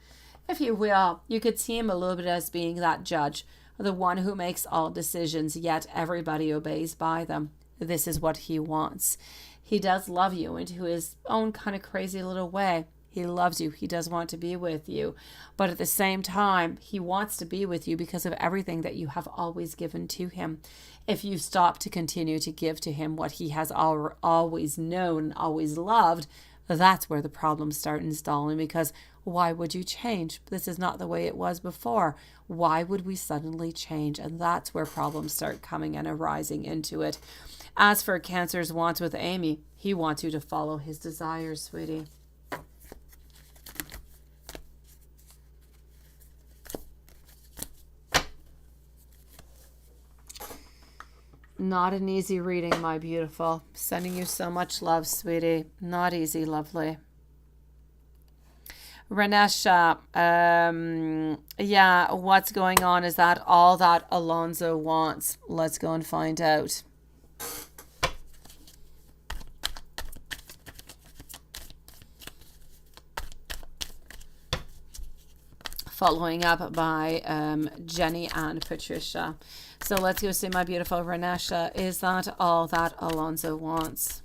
If you will, you could see him a little bit as being that judge, the one who makes all decisions, yet everybody obeys by them. This is what he wants. He does love you into his own kind of crazy little way. He loves you. He does want to be with you. But at the same time, he wants to be with you because of everything that you have always given to him. If you stop to continue to give to him what he has always known, always loved, that's where the problems start installing, because why would you change? This is not the way it was before. Why would we suddenly change? And that's where problems start coming and arising into it. As for Cancer's wants with Amy, he wants you to follow his desires, sweetie. Not an easy reading, my beautiful. Sending you so much love, sweetie. Not easy, lovely. Renesha, yeah, what's going on? Is that all that Alonso wants? Let's go and find out. Following up by Jenny and Patricia. So let's go see my beautiful Renesha. Is that all that Alonso wants?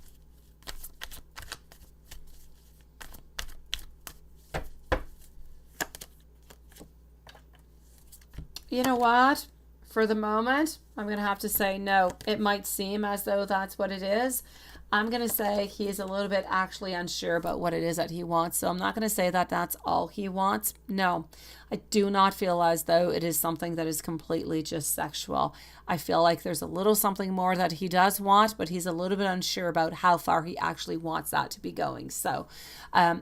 You know what? For the moment, I'm going to have to say no. It might seem as though that's what it is. I'm going to say he's a little bit actually unsure about what it is that he wants. So I'm not going to say that that's all he wants. No, I do not feel as though it is something that is completely just sexual. I feel like there's a little something more that he does want, but he's a little bit unsure about how far he actually wants that to be going. So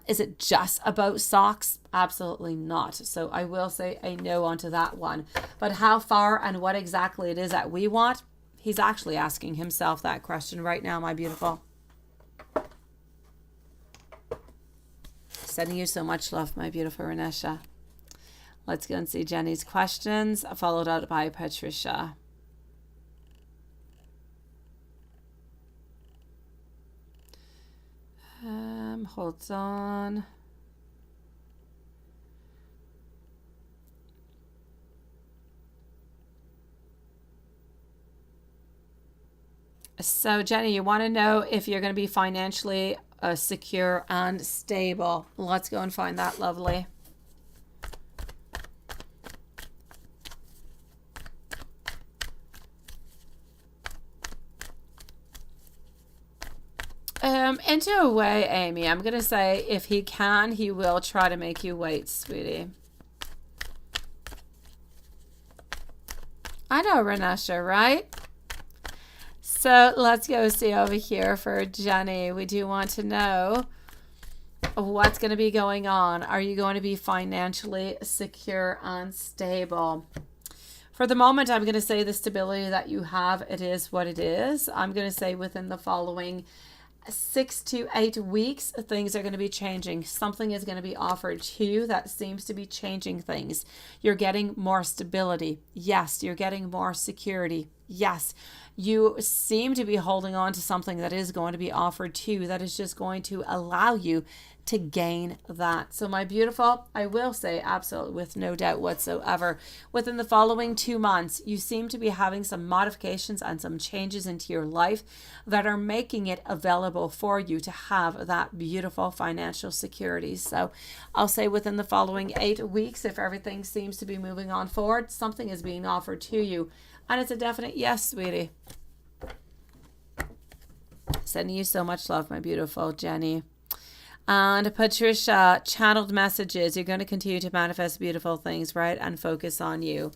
is it just about socks? Absolutely not. So I will say a no onto that one. But how far and what exactly it is that we want, he's actually asking himself that question right now, my beautiful. Sending you so much love, my beautiful Renesha. Let's go and see Jenny's questions, followed out by Patricia. Hold on. So, Jenny, you want to know if you're going to be financially secure and stable. Let's go and find that, lovely. Into a way, Amy, I'm going to say if he can, he will try to make you wait, sweetie. I know, Renesha, right? So let's go see over here for Jenny. We do want to know what's going to be going on. Are you going to be financially secure and stable? For the moment, I'm going to say the stability that you have, it is what it is. I'm going to say within the following 6 to 8 weeks, things are going to be changing. Something is going to be offered to you that seems to be changing things. You're getting more stability. Yes, you're getting more security. Yes, you seem to be holding on to something that is going to be offered to you that is just going to allow you to gain that. So my beautiful, I will say absolutely with no doubt whatsoever, within the following 2 months, you seem to be having some modifications and some changes into your life that are making it available for you to have that beautiful financial security. So I'll say within the following 8 weeks, if everything seems to be moving on forward, something is being offered to you. And it's a definite yes, sweetie. Sending you so much love, my beautiful Jenny. And Patricia, channeled messages. You're going to continue to manifest beautiful things, right? And focus on you.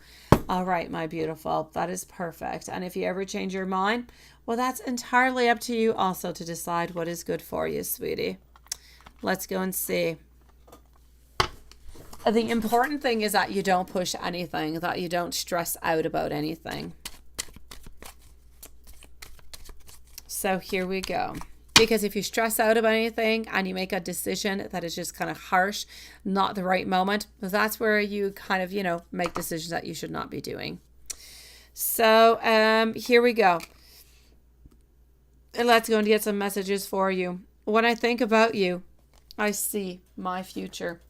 All right, my beautiful. That is perfect. And if you ever change your mind, well, that's entirely up to you also to decide what is good for you, sweetie. Let's go and see. The important thing is that you don't push anything, that you don't stress out about anything. So here we go. Because if you stress out about anything and you make a decision that is just kind of harsh, not the right moment, that's where you kind of, make decisions that you should not be doing. So here we go. And let's go and get some messages for you. When I think about you, I see my future.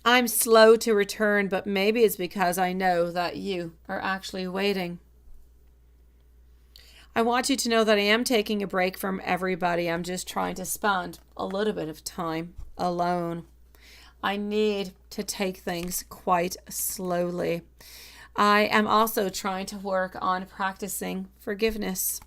I'm slow to return, but maybe it's because I know that you are actually waiting. I want you to know that I am taking a break from everybody. I'm just trying to spend a little bit of time alone. I need to take things quite slowly. I am also trying to work on practicing forgiveness.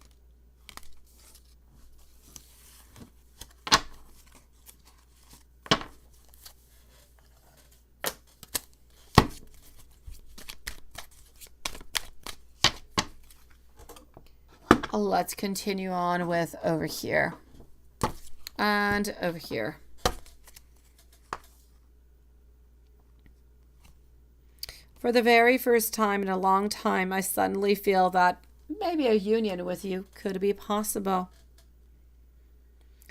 Let's continue on with over here and over here. For the very first time in a long time, I suddenly feel that maybe a union with you could be possible.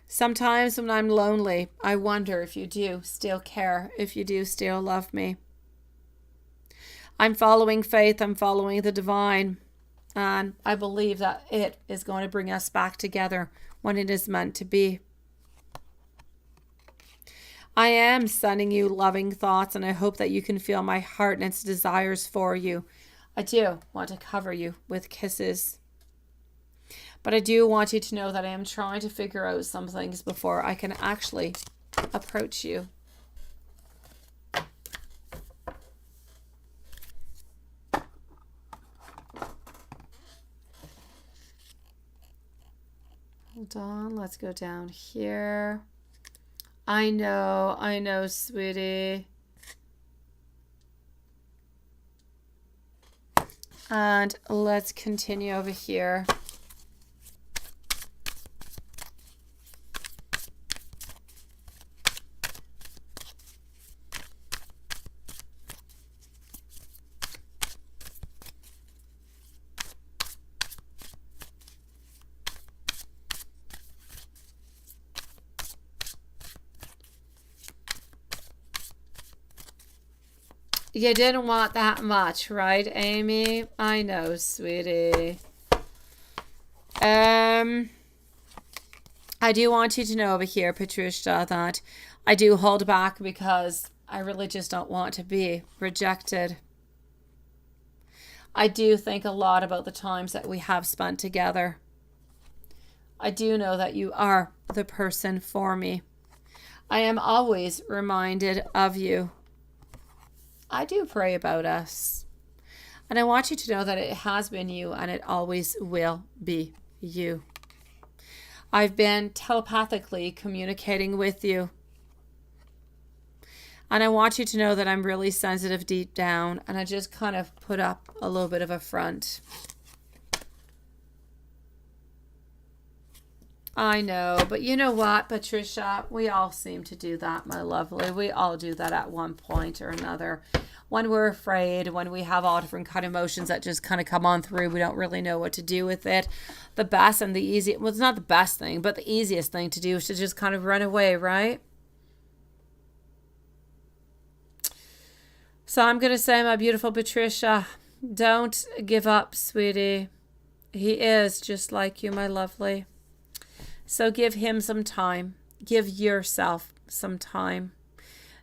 Sometimes when I'm lonely, I wonder if you do still care, if you do still love me. I'm following faith, I'm following the divine, and I believe that it is going to bring us back together when it is meant to be. I am sending you loving thoughts, and I hope that you can feel my heart and its desires for you. I do want to cover you with kisses. But I do want you to know that I am trying to figure out some things before I can actually approach you. Hold on, let's go down here. I know, sweetie. And let's continue over here. You didn't want that much, right, Amy? I know, sweetie. I do want you to know over here, Patricia, that I do hold back because I really just don't want to be rejected. I do think a lot about the times that we have spent together. I do know that you are the person for me. I am always reminded of you. I do pray about us. And I want you to know that it has been you and it always will be you. I've been telepathically communicating with you. And I want you to know that I'm really sensitive deep down, and I just kind of put up a little bit of a front. I know, but you know what, Patricia? We all seem to do that, my lovely. We all do that at one point or another. When we're afraid, when we have all different kind of emotions that just kind of come on through, we don't really know what to do with it. The best and the easy, well, it's not the best thing, but the easiest thing to do is to just kind of run away, right? So I'm going to say, my beautiful Patricia, don't give up, sweetie. He is just like you, my lovely. So give him some time. Give yourself some time.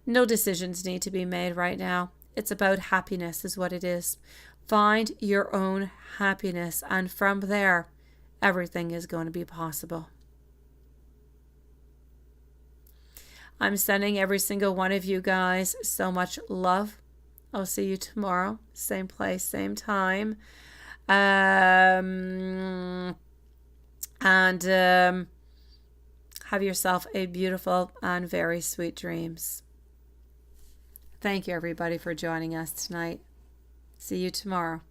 No decisions need to be made right now. It's about happiness is what it is. Find your own happiness, and from there, everything is going to be possible. I'm sending every single one of you guys so much love. I'll see you tomorrow. Same place, same time. Have yourself a beautiful and very sweet dreams. Thank you, everybody, for joining us tonight. See you tomorrow.